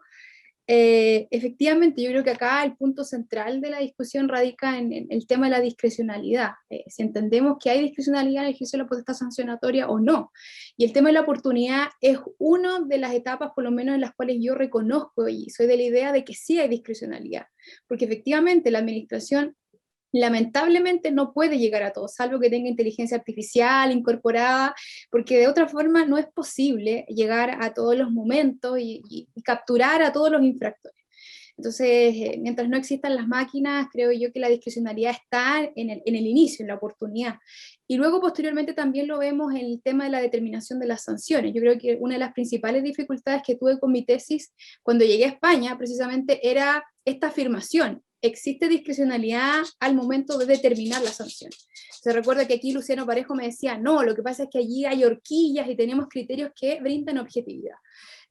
Efectivamente, yo creo que acá el punto central de la discusión radica en el tema de la discrecionalidad. Si entendemos que hay discrecionalidad en el ejercicio de la potestad sancionatoria o no. Y el tema de la oportunidad es una de las etapas, por lo menos, en las cuales yo reconozco y soy de la idea de que sí hay discrecionalidad. Porque efectivamente la administración lamentablemente no puede llegar a todo, salvo que tenga inteligencia artificial incorporada, porque de otra forma no es posible llegar a todos los momentos y capturar a todos los infractores. Entonces, mientras no existan las máquinas, creo yo que la discrecionalidad está en el inicio, en la oportunidad. Y luego, posteriormente, también lo vemos en el tema de la determinación de las sanciones. Yo creo que una de las principales dificultades que tuve con mi tesis cuando llegué a España, precisamente, era esta afirmación: existe discrecionalidad al momento de determinar la sanción. Se recuerda que aquí Luciano Parejo me decía, no, lo que pasa es que allí hay horquillas y tenemos criterios que brindan objetividad.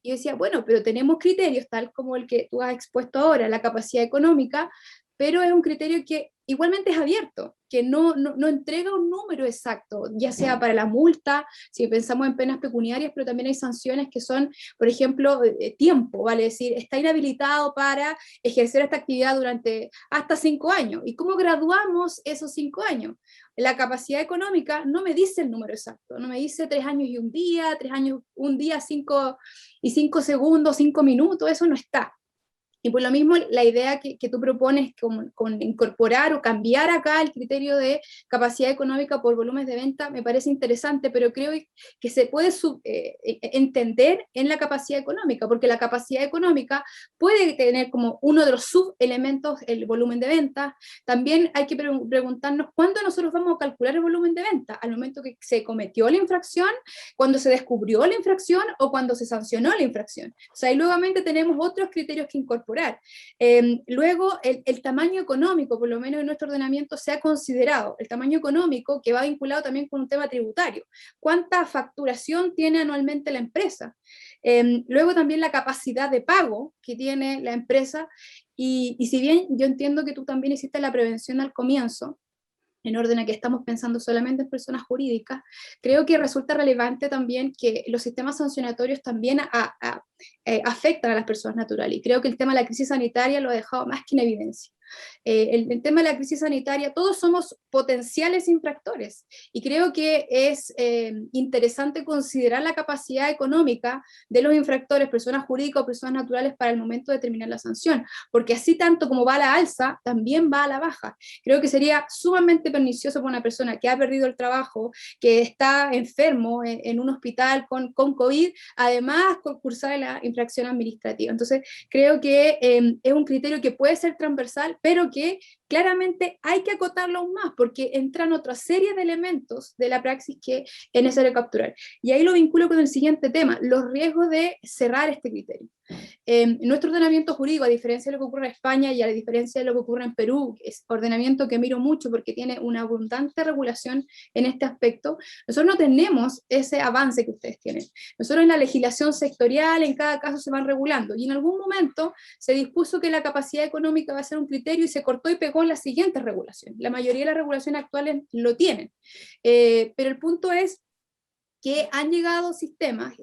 Y yo decía, bueno, pero tenemos criterios tal como el que tú has expuesto ahora, la capacidad económica, pero es un criterio que igualmente es abierto, que no entrega un número exacto, ya sea para la multa, si pensamos en penas pecuniarias, pero también hay sanciones que son, por ejemplo, tiempo, vale decir, está inhabilitado para ejercer esta actividad durante hasta 5 años. ¿Y cómo graduamos esos 5 años? La capacidad económica no me dice el número exacto, no me dice 3 años y un día, 3 años, un día, 5 segundos, 5 minutos, eso no está. Y por lo mismo, la idea que tú propones con incorporar o cambiar acá el criterio de capacidad económica por volúmenes de venta me parece interesante, pero creo que se puede entender en la capacidad económica, porque la capacidad económica puede tener como uno de los subelementos el volumen de venta. También hay que preguntarnos cuándo nosotros vamos a calcular el volumen de venta, al momento que se cometió la infracción, cuando se descubrió la infracción o cuando se sancionó la infracción. O sea, y nuevamente tenemos otros criterios que incorporar. Luego, el tamaño económico, por lo menos en nuestro ordenamiento, se ha considerado, el tamaño económico que va vinculado también con un tema tributario. ¿Cuánta facturación tiene anualmente la empresa? Luego también la capacidad de pago que tiene la empresa, y si bien yo entiendo que tú también hiciste la prevención al comienzo, en orden a que estamos pensando solamente en personas jurídicas, creo que resulta relevante también que los sistemas sancionatorios también afectan a las personas naturales, y creo que el tema de la crisis sanitaria lo ha dejado más que en evidencia. El tema de la crisis sanitaria, todos somos potenciales infractores, y creo que es interesante considerar la capacidad económica de los infractores, personas jurídicas o personas naturales, para el momento de determinar la sanción, porque así tanto como va a la alza, también va a la baja. Creo que sería sumamente pernicioso para una persona que ha perdido el trabajo, que está enfermo en un hospital con COVID, además concursar en la infracción administrativa. Entonces, creo que es un criterio que puede ser transversal, pero que claramente hay que acotarlo aún más, porque entran otra serie de elementos de la praxis que es necesario capturar. Y ahí lo vinculo con el siguiente tema, los riesgos de cerrar este criterio. Nuestro ordenamiento jurídico, a diferencia de lo que ocurre en España y a diferencia de lo que ocurre en Perú, es ordenamiento que miro mucho porque tiene una abundante regulación en este aspecto, nosotros no tenemos ese avance que ustedes tienen. Nosotros en la legislación sectorial, en cada caso se van regulando, y en algún momento se dispuso que la capacidad económica va a ser un criterio y se cortó y pegó en las siguientes regulaciones. La mayoría de las regulaciones actuales lo tienen, pero el punto es que han llegado sistemas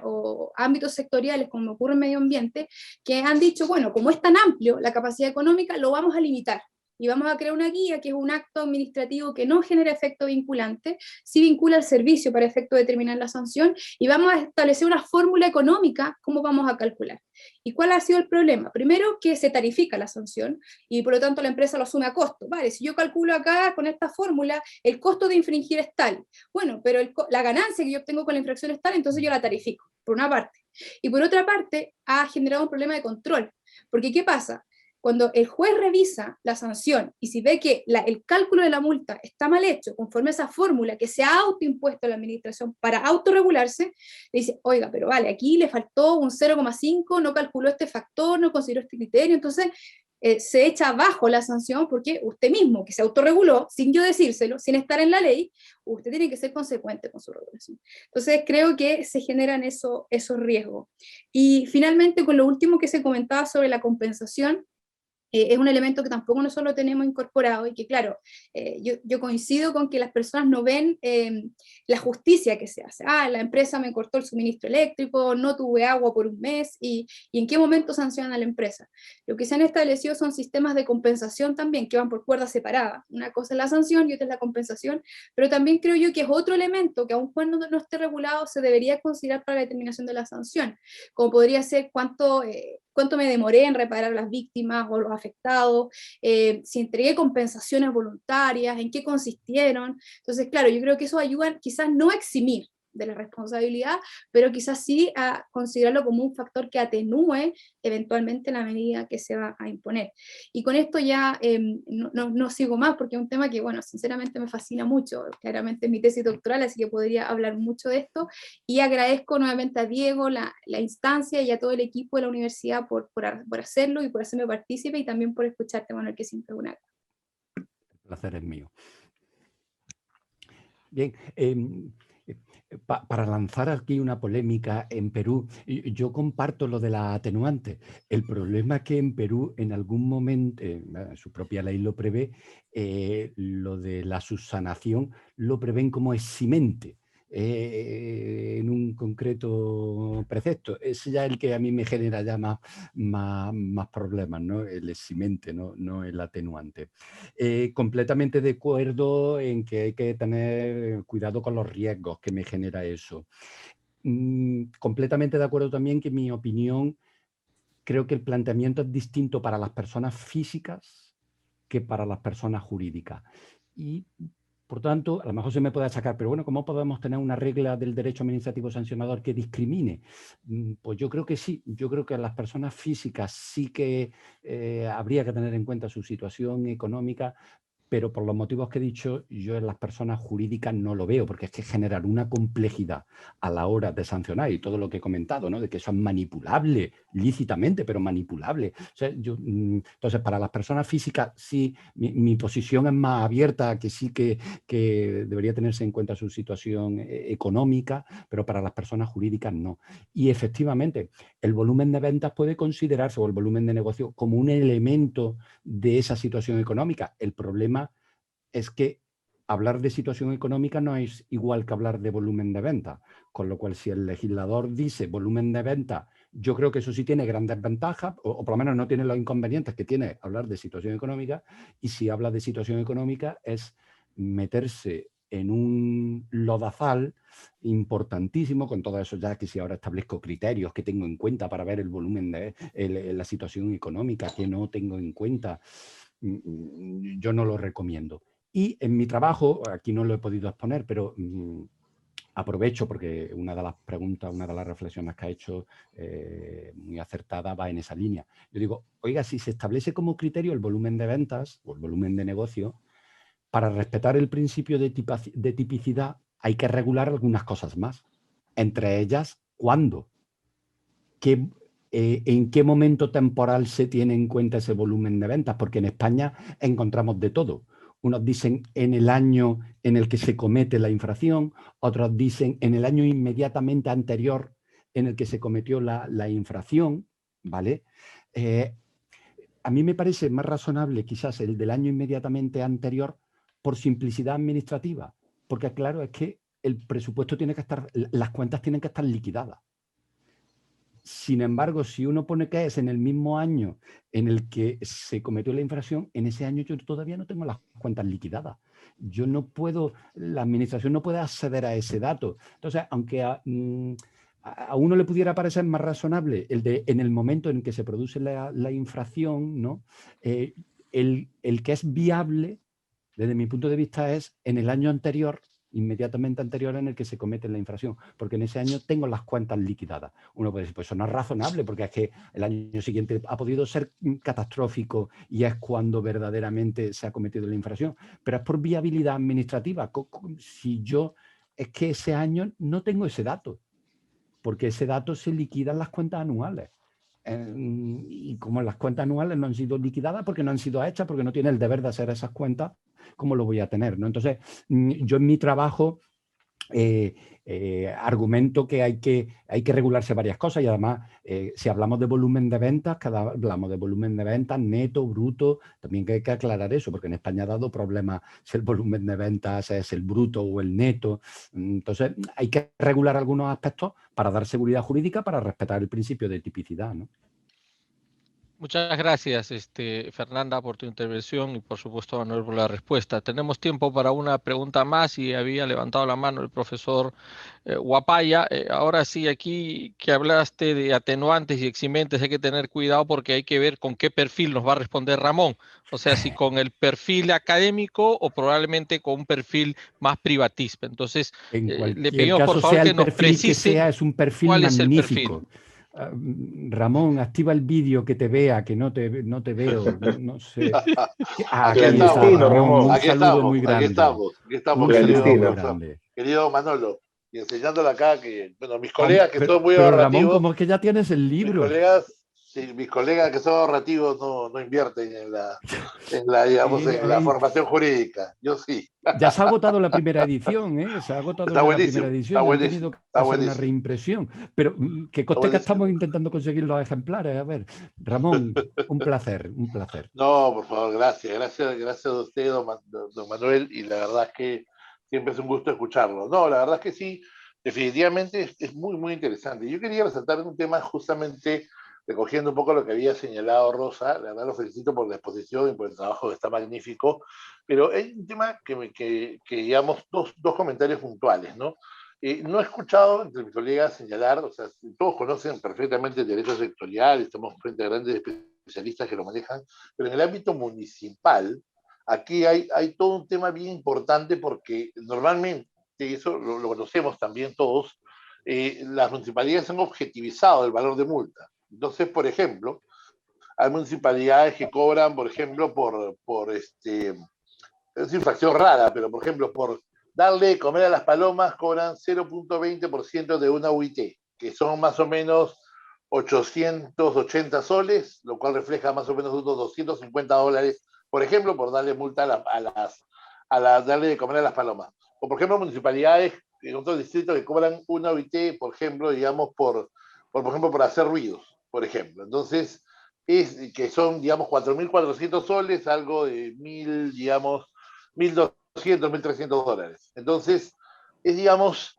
o ámbitos sectoriales, como ocurre en medio ambiente, que han dicho, bueno, como es tan amplio la capacidad económica, lo vamos a limitar. Y vamos a crear una guía que es un acto administrativo que no genera efecto vinculante, sí vincula al servicio para efecto de determinar la sanción, y vamos a establecer una fórmula económica, cómo vamos a calcular. ¿Y cuál ha sido el problema? Primero, que se tarifica la sanción, y por lo tanto la empresa lo asume a costo. Vale, si yo calculo acá con esta fórmula, el costo de infringir es tal. Bueno, pero la ganancia que yo obtengo con la infracción es tal, entonces yo la tarifico, por una parte. Y por otra parte, ha generado un problema de control. Porque ¿qué pasa? Cuando el juez revisa la sanción y si ve que el cálculo de la multa está mal hecho, conforme a esa fórmula que se ha autoimpuesto a la administración para autorregularse, le dice, oiga, pero vale, aquí le faltó un 0,5, no calculó este factor, no consideró este criterio, entonces se echa abajo la sanción porque usted mismo, que se autorreguló, sin yo decírselo, sin estar en la ley, usted tiene que ser consecuente con su regulación. Entonces creo que se generan esos riesgos. Y finalmente, con lo último que se comentaba sobre la compensación, es un elemento que tampoco nosotros lo tenemos incorporado, y que claro, yo coincido con que las personas no ven la justicia que se hace. La empresa me cortó el suministro eléctrico, no tuve agua por un mes, y en qué momento sancionan a la empresa. Lo que se han establecido son sistemas de compensación también, que van por cuerdas separadas. Una cosa es la sanción y otra es la compensación, pero también creo yo que es otro elemento que aun cuando no esté regulado se debería considerar para la determinación de la sanción, como podría ser cuánto me demoré en reparar a las víctimas o los afectados, si entregué compensaciones voluntarias, en qué consistieron. Entonces, claro, yo creo que eso ayuda quizás no a eximir, de la responsabilidad, pero quizás sí a considerarlo como un factor que atenúe eventualmente la medida que se va a imponer. Y con esto ya no sigo más, porque es un tema que, bueno, sinceramente me fascina mucho, claramente es mi tesis doctoral, así que podría hablar mucho de esto, y agradezco nuevamente a Diego la instancia y a todo el equipo de la universidad por hacerlo y por hacerme partícipe, y también por escucharte, Manuel, que siempre es una... El placer es mío. Bien, para lanzar aquí una polémica en Perú, yo comparto lo de la atenuante. El problema es que en Perú en algún momento, su propia ley lo prevé, lo de la subsanación lo prevén como eximente. En un concreto precepto. Es ya el que a mí me genera ya más problemas, ¿no? El eximente, no el atenuante. Completamente de acuerdo en que hay que tener cuidado con los riesgos que me genera eso. Completamente de acuerdo también que en mi opinión creo que el planteamiento es distinto para las personas físicas que para las personas jurídicas. Y por tanto, a lo mejor se me puede sacar, pero bueno, ¿cómo podemos tener una regla del derecho administrativo sancionador que discrimine? Pues yo creo que sí, yo creo que a las personas físicas sí que habría que tener en cuenta su situación económica, pero por los motivos que he dicho, yo en las personas jurídicas no lo veo, porque es que generar una complejidad a la hora de sancionar y todo lo que he comentado, ¿no? De que eso es manipulable, lícitamente, pero manipulable. O sea, entonces, para las personas físicas, sí, mi posición es más abierta, que sí que debería tenerse en cuenta su situación económica, pero para las personas jurídicas no. Y efectivamente, el volumen de ventas puede considerarse, o el volumen de negocio, como un elemento de esa situación económica. El problema es que hablar de situación económica no es igual que hablar de volumen de venta, con lo cual si el legislador dice volumen de venta, yo creo que eso sí tiene grandes ventajas, o por lo menos no tiene los inconvenientes que tiene hablar de situación económica, y si habla de situación económica es meterse en un lodazal importantísimo con todo eso, ya que si ahora establezco criterios que tengo en cuenta para ver el volumen de la situación económica que no tengo en cuenta, yo no lo recomiendo. Y en mi trabajo, aquí no lo he podido exponer, pero aprovecho porque una de las preguntas, una de las reflexiones que ha hecho muy acertada va en esa línea. Yo digo, oiga, si se establece como criterio el volumen de ventas o el volumen de negocio, para respetar el principio de tipicidad hay que regular algunas cosas más. Entre ellas, ¿cuándo? ¿En qué momento temporal se tiene en cuenta ese volumen de ventas? Porque en España encontramos de todo. Unos dicen en el año en el que se comete la infracción, otros dicen en el año inmediatamente anterior en el que se cometió la infracción, ¿vale? A mí me parece más razonable quizás el del año inmediatamente anterior por simplicidad administrativa, porque claro, es que el presupuesto tiene que estar, las cuentas tienen que estar liquidadas. Sin embargo, si uno pone que es en el mismo año en el que se cometió la infracción, en ese año yo todavía no tengo las cuentas liquidadas. Yo no puedo, la administración no puede acceder a ese dato. Entonces, aunque a uno le pudiera parecer más razonable el de en el momento en que se produce la infracción, ¿no? El que es viable, desde mi punto de vista, es en el año anterior, inmediatamente anterior en el que se comete la infracción, porque en ese año tengo las cuentas liquidadas. Uno puede decir, pues eso no es razonable, porque es que el año siguiente ha podido ser catastrófico y es cuando verdaderamente se ha cometido la infracción, pero es por viabilidad administrativa. Si yo, es que ese año no tengo ese dato, porque ese dato se liquida en las cuentas anuales. Y como las cuentas anuales no han sido liquidadas porque no han sido hechas, porque no tiene el deber de hacer esas cuentas, ¿cómo lo voy a tener? ¿No? Entonces, yo en mi trabajo argumento que hay que regularse varias cosas y además, si hablamos de volumen de ventas, hablamos de volumen de ventas neto, bruto, también hay que aclarar eso, porque en España ha dado problemas si el volumen de ventas es el bruto o el neto. Entonces, hay que regular algunos aspectos para dar seguridad jurídica, para respetar el principio de tipicidad, ¿no? Muchas gracias, Fernanda, por tu intervención y por supuesto, Manuel, por la respuesta. Tenemos tiempo para una pregunta más y había levantado la mano el profesor Huapaya. Ahora sí, aquí que hablaste de atenuantes y eximentes, hay que tener cuidado porque hay que ver con qué perfil nos va a responder Ramón. O sea, si con el perfil académico o probablemente con un perfil más privatista. Entonces, En le cualquier pedimos por caso, favor sea el que nos perfil que precise sea, es un perfil cuál es el perfil. magnífico. Ramón, activa el vídeo, que te vea, que no te veo, no sé. Aquí está Clandestino, Ramón, Ramón. un Aquí saludo muy estamos, grande. Un saludo querido muy Clandestino. profesor, grande. querido Manolo, y enseñándole acá que, bueno, mis colegas que son muy Pero Ramón, ahorrativos, ¿cómo es que ya tienes el mis libro? colegas, sí, mis colegas que son ahorrativos no invierten digamos, en la Ahí, formación jurídica. Yo sí. ya se ha agotado la primera edición, ¿eh? Se ha agotado ya la primera edición, ya han tenido que está hacer una buenísimo, reimpresión. Pero que está conste que estamos buenísimo. intentando conseguir los ejemplares. A ver, Ramón, un placer, un placer. No, por favor, gracias a usted, don Manuel, y la verdad es que siempre es un gusto escucharlo. No, la verdad es que sí, definitivamente es muy interesante. Yo quería resaltar un tema justamente recogiendo un poco lo que había señalado Rosa, la verdad lo felicito por la exposición y por el trabajo que está magnífico, pero hay un tema que digamos, dos comentarios puntuales, ¿no? No he escuchado entre mis colegas señalar, o sea, todos conocen perfectamente el derecho sectorial, estamos frente a grandes especialistas que lo manejan, pero en el ámbito municipal, aquí hay todo un tema bien importante porque normalmente, y eso lo conocemos también todos, las municipalidades han objetivizado el valor de multa. Entonces, por ejemplo, hay municipalidades que cobran, por ejemplo, es infracción rara, pero por ejemplo, por darle de comer a las palomas cobran 0.20% de una UIT, que son más o menos 880 soles, lo cual refleja más o menos unos $250, por ejemplo, por darle multa darle de comer a las palomas. O por ejemplo, municipalidades en otros distritos que cobran una OIT, por ejemplo, digamos, por ejemplo, por hacer ruidos, por ejemplo. Entonces, que son, digamos, 4.400 soles, algo de 1.000, digamos, 1.200, $1.300. Entonces, es, digamos,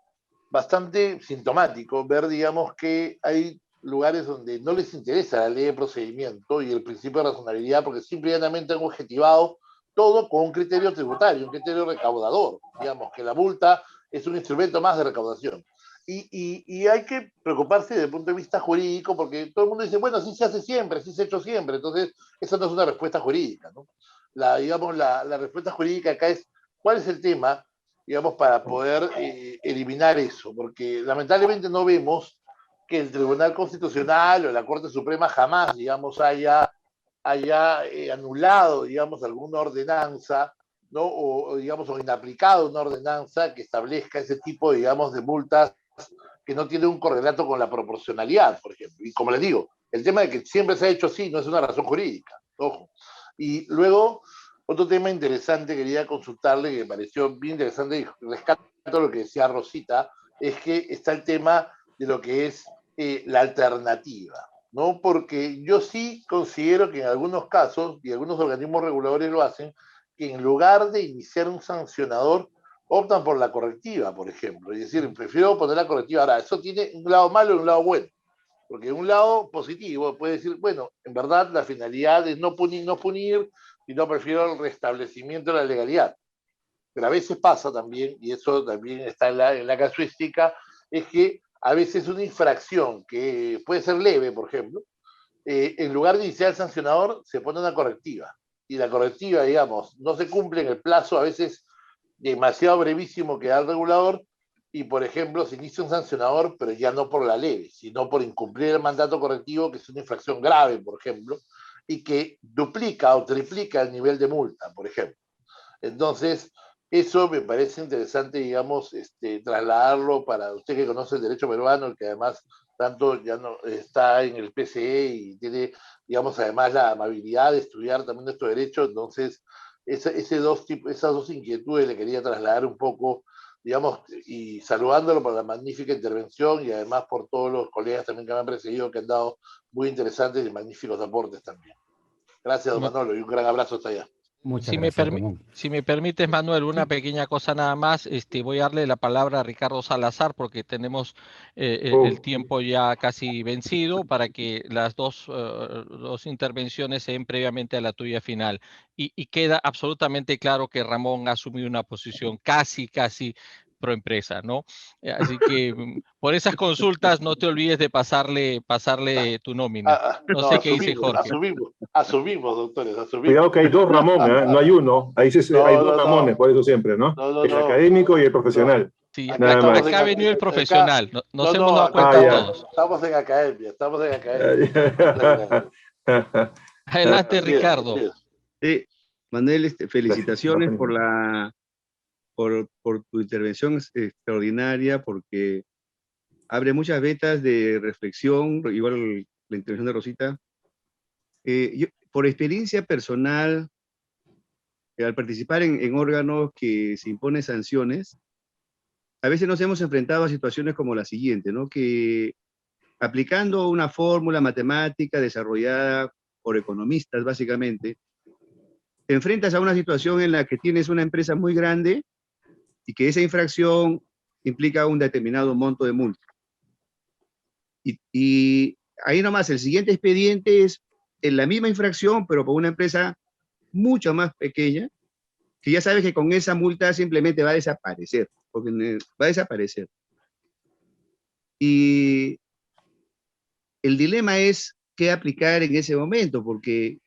bastante sintomático ver, digamos, que hay lugares donde no les interesa la ley de procedimiento y el principio de razonabilidad porque simplemente han objetivado todo con un criterio tributario, un criterio recaudador. Digamos que la multa es un instrumento más de recaudación. Y hay que preocuparse desde el punto de vista jurídico porque todo el mundo dice, bueno, así se hace siempre, así se ha hecho siempre. Entonces, esa no es una respuesta jurídica, ¿no? Digamos, la respuesta jurídica acá es, ¿cuál es el tema, digamos, para poder eliminar eso? Porque lamentablemente no vemos que el Tribunal Constitucional o la Corte Suprema jamás, digamos, haya anulado, digamos, alguna ordenanza, ¿no? Digamos, o inaplicado una ordenanza que establezca ese tipo, digamos, de multas que no tiene un correlato con la proporcionalidad, por ejemplo. Y como les digo, el tema de que siempre se ha hecho así no es una razón jurídica, ojo. Y luego, otro tema interesante quería consultarle, que me pareció bien interesante, y rescato lo que decía Rosita, es que está el tema de lo que es la alternativa, ¿no? Porque yo sí considero que en algunos casos, y algunos organismos reguladores lo hacen, que en lugar de iniciar un sancionador, optan por la correctiva, por ejemplo. Es decir, prefiero poner la correctiva. Ahora, eso tiene un lado malo y un lado bueno. Porque un lado positivo puede decir, bueno, en verdad la finalidad es no punir, sino prefiero el restablecimiento de la legalidad. Pero a veces pasa también, y eso también está en la casuística, es que a veces una infracción que puede ser leve, por ejemplo, en lugar de iniciar el sancionador, se pone una correctiva. Y la correctiva, digamos, no se cumple en el plazo, a veces demasiado brevísimo que da el regulador, y por ejemplo se inicia un sancionador, pero ya no por la leve, sino por incumplir el mandato correctivo, que es una infracción grave, por ejemplo, y que duplica o triplica el nivel de multa, por ejemplo. Entonces, eso me parece interesante, digamos, trasladarlo para usted que conoce el derecho peruano, el que además tanto ya no está en el PCE y tiene, digamos, además la amabilidad de estudiar también nuestro derecho. Entonces, esas dos inquietudes le quería trasladar un poco, digamos, y saludándolo por la magnífica intervención y además por todos los colegas también que me han precedido, que han dado muy interesantes y magníficos aportes también. Gracias, don Manolo, y un gran abrazo hasta allá. Muchas gracias, Ramón. Si me permites, Manuel, una pequeña cosa nada más. Voy a darle la palabra a Ricardo Salazar porque tenemos el tiempo ya casi vencido para que las dos intervenciones se den previamente a la tuya final. Y queda absolutamente claro que Ramón ha asumido una posición casi pro empresa, ¿no? Así que por esas consultas no te olvides de pasarle tu nómina. No sé qué dice Jorge. Asumimos, doctores, asumimos. Cuidado que hay dos Ramón, ¿eh? No hay uno. Ahí hay dos Ramones, por eso siempre, ¿no? El académico y el profesional. Sí, acá ha venido el profesional. Nos hemos dado cuenta todos. Estamos en academia. Adelante, Ricardo. Sí, Manuel, felicitaciones por tu intervención extraordinaria, porque abre muchas vetas de reflexión, igual la intervención de Rosita. Yo, por experiencia personal, al participar en órganos que se imponen sanciones, a veces nos hemos enfrentado a situaciones como la siguiente, ¿no? Que aplicando una fórmula matemática desarrollada por economistas, básicamente, te enfrentas a una situación en la que tienes una empresa muy grande y que esa infracción implica un determinado monto de multa. Y ahí nomás, el siguiente expediente es en la misma infracción, pero por una empresa mucho más pequeña, que ya sabes que con esa multa simplemente va a desaparecer, porque va a desaparecer. Y el dilema es qué aplicar en ese momento, porque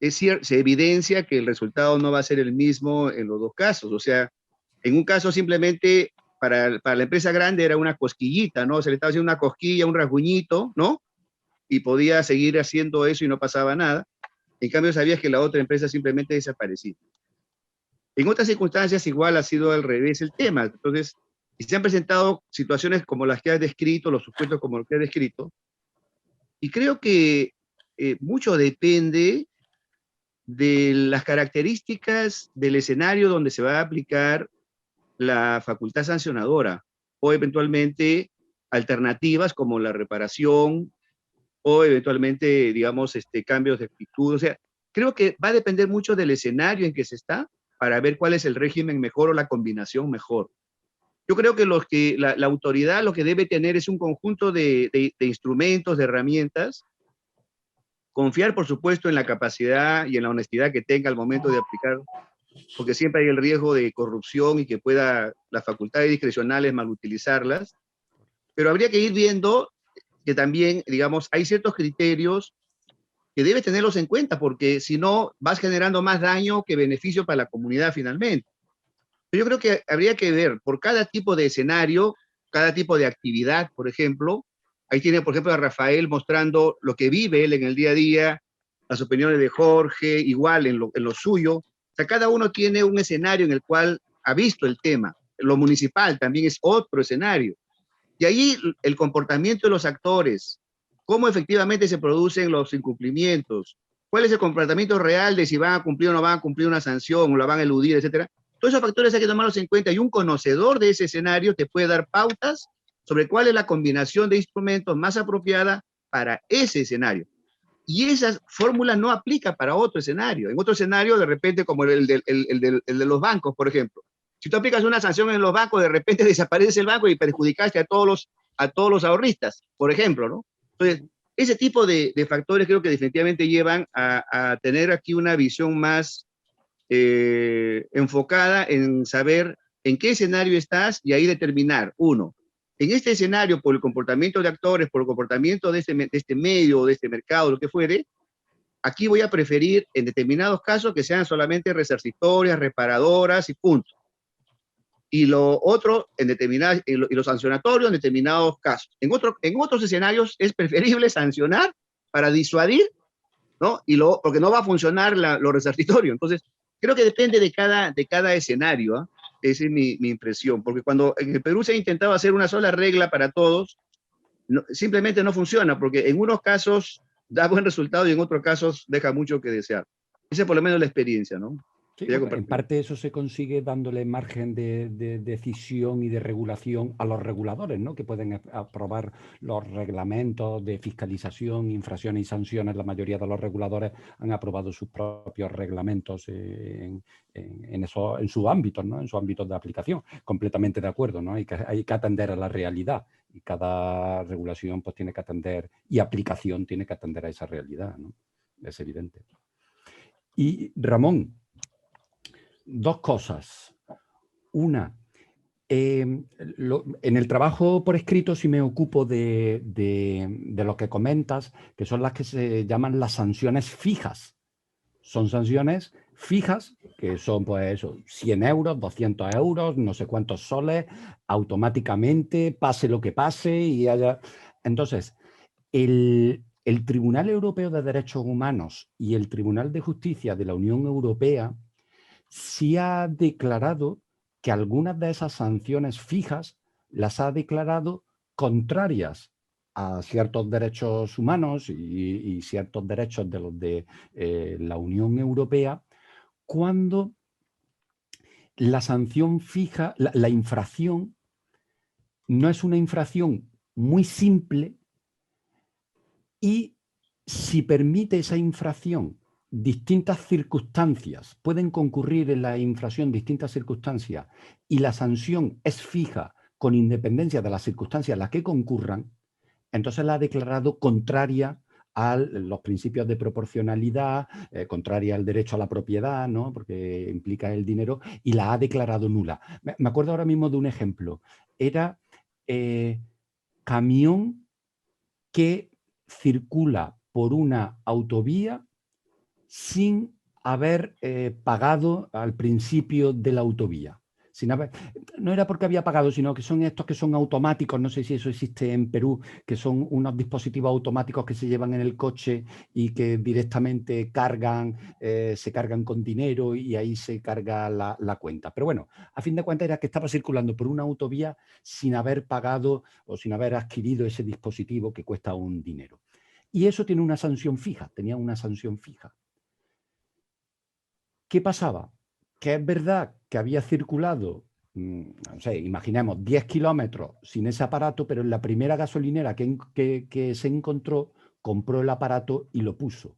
se evidencia que el resultado no va a ser el mismo en los dos casos. O sea, en un caso simplemente para la empresa grande era una cosquillita, ¿no? Se le estaba haciendo una cosquilla, un rasguñito, ¿no? Y podía seguir haciendo eso y no pasaba nada. En cambio, sabías que la otra empresa simplemente desaparecía. En otras circunstancias igual ha sido al revés el tema. Entonces, se han presentado situaciones como las que has descrito, los supuestos como los que has descrito, y creo que mucho depende de las características del escenario donde se va a aplicar la facultad sancionadora, o eventualmente alternativas como la reparación, o eventualmente, digamos, cambios de actitud. O sea, creo que va a depender mucho del escenario en que se está para ver cuál es el régimen mejor o la combinación mejor. Yo creo que la autoridad lo que debe tener es un conjunto de instrumentos, de herramientas, confiar, por supuesto, en la capacidad y en la honestidad que tenga al momento de aplicar, porque siempre hay el riesgo de corrupción y que pueda las facultades discrecionales malutilizarlas, pero habría que ir viendo que también, digamos, hay ciertos criterios que debes tenerlos en cuenta, porque si no, vas generando más daño que beneficio para la comunidad finalmente. Yo creo que habría que ver por cada tipo de escenario, cada tipo de actividad, por ejemplo. Ahí tiene, por ejemplo, a Rafael mostrando lo que vive él en el día a día, las opiniones de Jorge, igual en lo suyo. O sea, cada uno tiene un escenario en el cual ha visto el tema. Lo municipal también es otro escenario. Y ahí el comportamiento de los actores, cómo efectivamente se producen los incumplimientos, cuál es el comportamiento real de si van a cumplir o no van a cumplir una sanción, o la van a eludir, etcétera. Todos esos factores hay que tomarlos en cuenta, y un conocedor de ese escenario te puede dar pautas sobre cuál es la combinación de instrumentos más apropiada para ese escenario. Y esa fórmula no aplica para otro escenario. En otro escenario, de repente, como el de los bancos, por ejemplo. Si tú aplicas una sanción en los bancos, de repente desaparece el banco y perjudicaste a todos los ahorristas, por ejemplo, ¿no? Entonces, ese tipo de factores creo que definitivamente llevan a tener aquí una visión más enfocada en saber en qué escenario estás y ahí determinar, uno, en este escenario, por el comportamiento de actores, por el comportamiento de este medio, de este mercado, lo que fuere, aquí voy a preferir en determinados casos que sean solamente resarcitorias, reparadoras y punto. Y lo otro, y lo sancionatorio en determinados casos. En otros escenarios es preferible sancionar para disuadir, ¿no? Porque no va a funcionar lo resarcitorio. Entonces, creo que depende de cada escenario, ¿eh? Esa es mi impresión, porque cuando en el Perú se ha intentado hacer una sola regla para todos, simplemente no funciona, porque en unos casos da buen resultado y en otros casos deja mucho que desear. Esa es por lo menos la experiencia, ¿no? Sí, bueno, en parte eso se consigue dándole margen de decisión y de regulación a los reguladores, ¿no? Que pueden aprobar los reglamentos de fiscalización, infracciones y sanciones. La mayoría de los reguladores han aprobado sus propios reglamentos en sus ámbitos, ¿no? En sus ámbitos de aplicación. Completamente de acuerdo, ¿no? Hay que atender a la realidad y cada regulación pues tiene que atender, y aplicación tiene que atender a esa realidad, ¿no? Es evidente. Y Ramón, dos cosas. Una, en el trabajo por escrito sí me ocupo de lo que comentas, que son las que se llaman las sanciones fijas. Son sanciones fijas, que son pues eso, 100 euros, 200 euros, no sé cuántos soles, automáticamente, pase lo que pase y haya... Entonces, el Tribunal Europeo de Derechos Humanos y el Tribunal de Justicia de la Unión Europea sí ha declarado que algunas de esas sanciones fijas las ha declarado contrarias a ciertos derechos humanos y ciertos derechos de los de la Unión Europea, cuando la sanción fija, la infracción, no es una infracción muy simple, y si permite esa infracción distintas circunstancias, pueden concurrir en la infracción distintas circunstancias, y la sanción es fija con independencia de las circunstancias en las que concurran, entonces la ha declarado contraria a los principios de proporcionalidad, contraria al derecho a la propiedad, ¿no? Porque implica el dinero, y la ha declarado nula. Me acuerdo ahora mismo de un ejemplo. Era camión que circula por una autovía sin haber pagado al principio de la autovía. No era porque había pagado, sino que son estos que son automáticos, no sé si eso existe en Perú, que son unos dispositivos automáticos que se llevan en el coche y que directamente cargan, se cargan con dinero y ahí se carga la cuenta. Pero bueno, a fin de cuentas era que estaba circulando por una autovía sin haber pagado o sin haber adquirido ese dispositivo que cuesta un dinero. Y eso tiene una sanción fija, tenía una sanción fija. ¿Qué pasaba? Que es verdad que había circulado, no sé, imaginemos 10 kilómetros sin ese aparato, pero en la primera gasolinera que se encontró, compró el aparato y lo puso.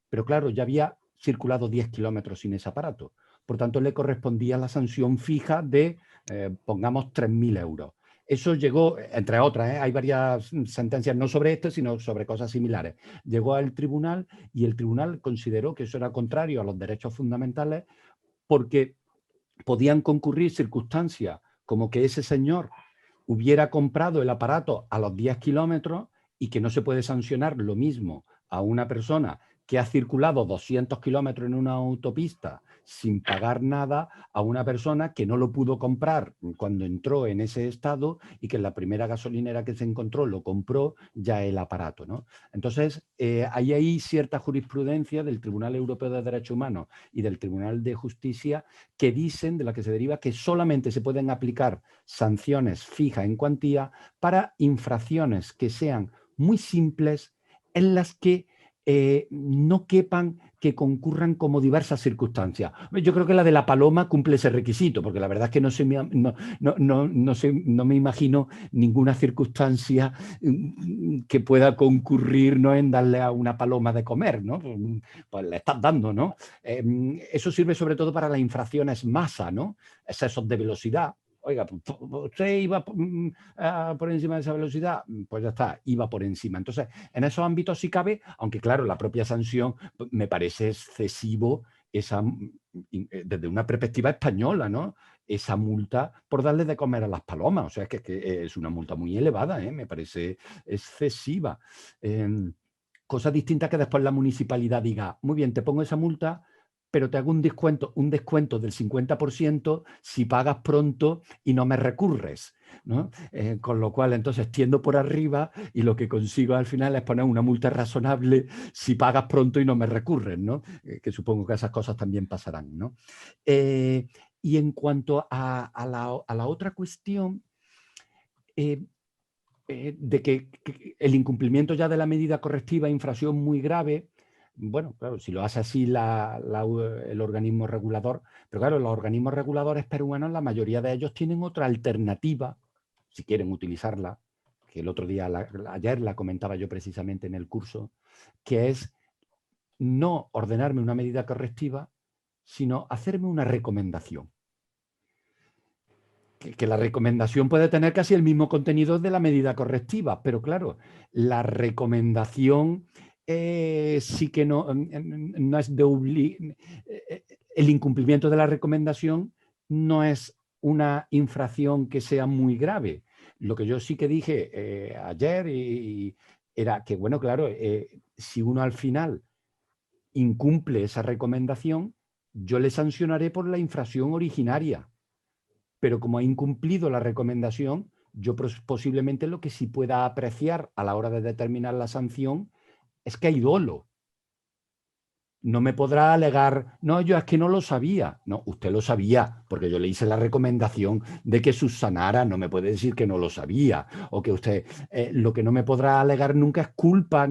Pero claro, ya había circulado 10 kilómetros sin ese aparato. Por tanto, le correspondía la sanción fija de, pongamos, 3.000 euros. Eso llegó, entre otras, hay varias sentencias, no sobre esto, sino sobre cosas similares. Llegó al tribunal y el tribunal consideró que eso era contrario a los derechos fundamentales, porque podían concurrir circunstancias como que ese señor hubiera comprado el aparato a los 10 kilómetros y que no se puede sancionar lo mismo a una persona que ha circulado 200 kilómetros en una autopista sin pagar nada, a una persona que no lo pudo comprar cuando entró en ese estado y que en la primera gasolinera que se encontró lo compró ya el aparato, ¿no? Entonces, hay cierta jurisprudencia del Tribunal Europeo de Derechos Humanos y del Tribunal de Justicia que dicen, de la que se deriva, que solamente se pueden aplicar sanciones fijas en cuantía para infracciones que sean muy simples, en las que no quepan que concurran como diversas circunstancias. Yo creo que la de la paloma cumple ese requisito, porque la verdad es que no me imagino ninguna circunstancia que pueda concurrir, ¿no?, en darle a una paloma de comer, ¿no? Pues le estás dando, ¿no? Eso sirve sobre todo para las infracciones masa, ¿no? Excesos de velocidad. Oiga, usted iba por encima de esa velocidad, pues ya está, iba por encima. Entonces, en esos ámbitos sí cabe, aunque claro, la propia sanción me parece excesivo desde una perspectiva española, ¿no? Esa multa por darle de comer a las palomas. O sea, que es una multa muy elevada, ¿eh? Me parece excesiva. Cosa distinta que después la municipalidad diga, muy bien, te pongo esa multa, pero te hago un descuento del 50% si pagas pronto y no me recurres, ¿no? Con lo cual, entonces, tiendo por arriba y lo que consigo al final es poner una multa razonable si pagas pronto y no me recurres, ¿no? Que supongo que esas cosas también pasarán, ¿no? Y en cuanto a la otra cuestión, de que el incumplimiento ya de la medida correctiva, infracción muy grave, bueno, claro, si lo hace así el organismo regulador, pero claro, los organismos reguladores peruanos, la mayoría de ellos tienen otra alternativa, si quieren utilizarla, que el otro día, ayer la comentaba yo precisamente en el curso, que es no ordenarme una medida correctiva, sino hacerme una recomendación. Que la recomendación puede tener casi el mismo contenido de la medida correctiva, pero claro, la recomendación sí que no es de el incumplimiento de la recomendación no es una infracción que sea muy grave. Lo que yo sí que dije ayer era que, bueno, claro, si uno al final incumple esa recomendación, yo le sancionaré por la infracción originaria. Pero como ha incumplido la recomendación, yo posiblemente lo que sí pueda apreciar a la hora de determinar la sanción es que hay dolo. No me podrá alegar, no, yo es que no lo sabía. No, usted lo sabía, porque yo le hice la recomendación de que subsanara, no me puede decir que no lo sabía, o que usted, lo que no me podrá alegar nunca es culpa,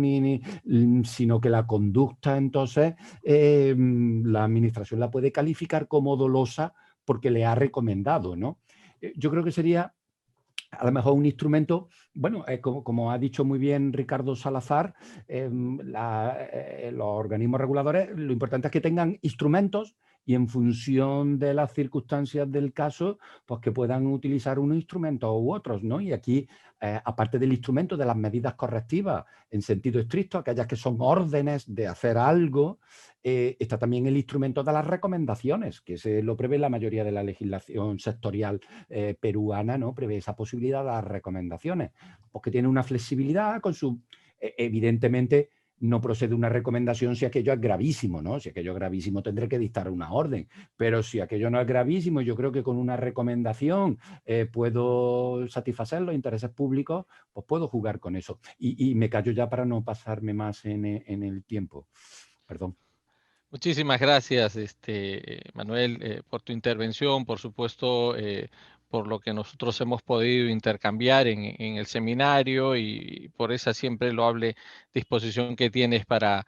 sino que la conducta, entonces, la administración la puede calificar como dolosa porque le ha recomendado, ¿no? Yo creo que sería a lo mejor un instrumento, bueno, como ha dicho muy bien Ricardo Salazar, los organismos reguladores, lo importante es que tengan instrumentos y en función de las circunstancias del caso, pues que puedan utilizar unos instrumentos u otros, ¿no? Y aquí, aparte del instrumento de las medidas correctivas en sentido estricto, aquellas que son órdenes de hacer algo, está también el instrumento de las recomendaciones, que se lo prevé la mayoría de la legislación sectorial peruana, ¿no? Prevé esa posibilidad de las recomendaciones, porque tiene una flexibilidad con su... evidentemente, no procede una recomendación si aquello es gravísimo, ¿no? Si aquello es gravísimo tendré que dictar una orden, pero si aquello no es gravísimo, yo creo que con una recomendación puedo satisfacer los intereses públicos, pues puedo jugar con eso. Y me callo ya para no pasarme más en el tiempo. Perdón. Muchísimas gracias, Manuel, por tu intervención, por supuesto, por lo que nosotros hemos podido intercambiar en el seminario y por esa siempre loable disposición que tienes para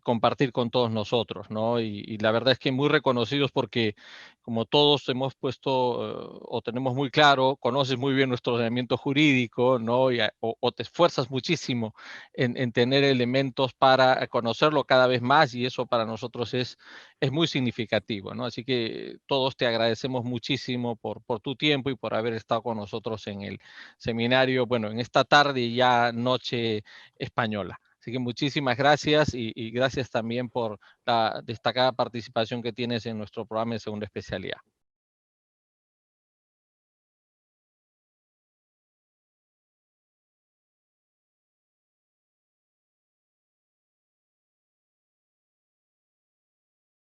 compartir con todos nosotros, ¿no? Y la verdad es que muy reconocidos porque como todos hemos puesto o tenemos muy claro, conoces muy bien nuestro ordenamiento jurídico, ¿no? O te esfuerzas muchísimo en tener elementos para conocerlo cada vez más y eso para nosotros es muy significativo, ¿no? Así que todos te agradecemos muchísimo por tu tiempo y por haber estado con nosotros en el seminario, bueno, en esta tarde y ya noche española. Así que muchísimas gracias y gracias también por la destacada participación que tienes en nuestro programa de segunda especialidad.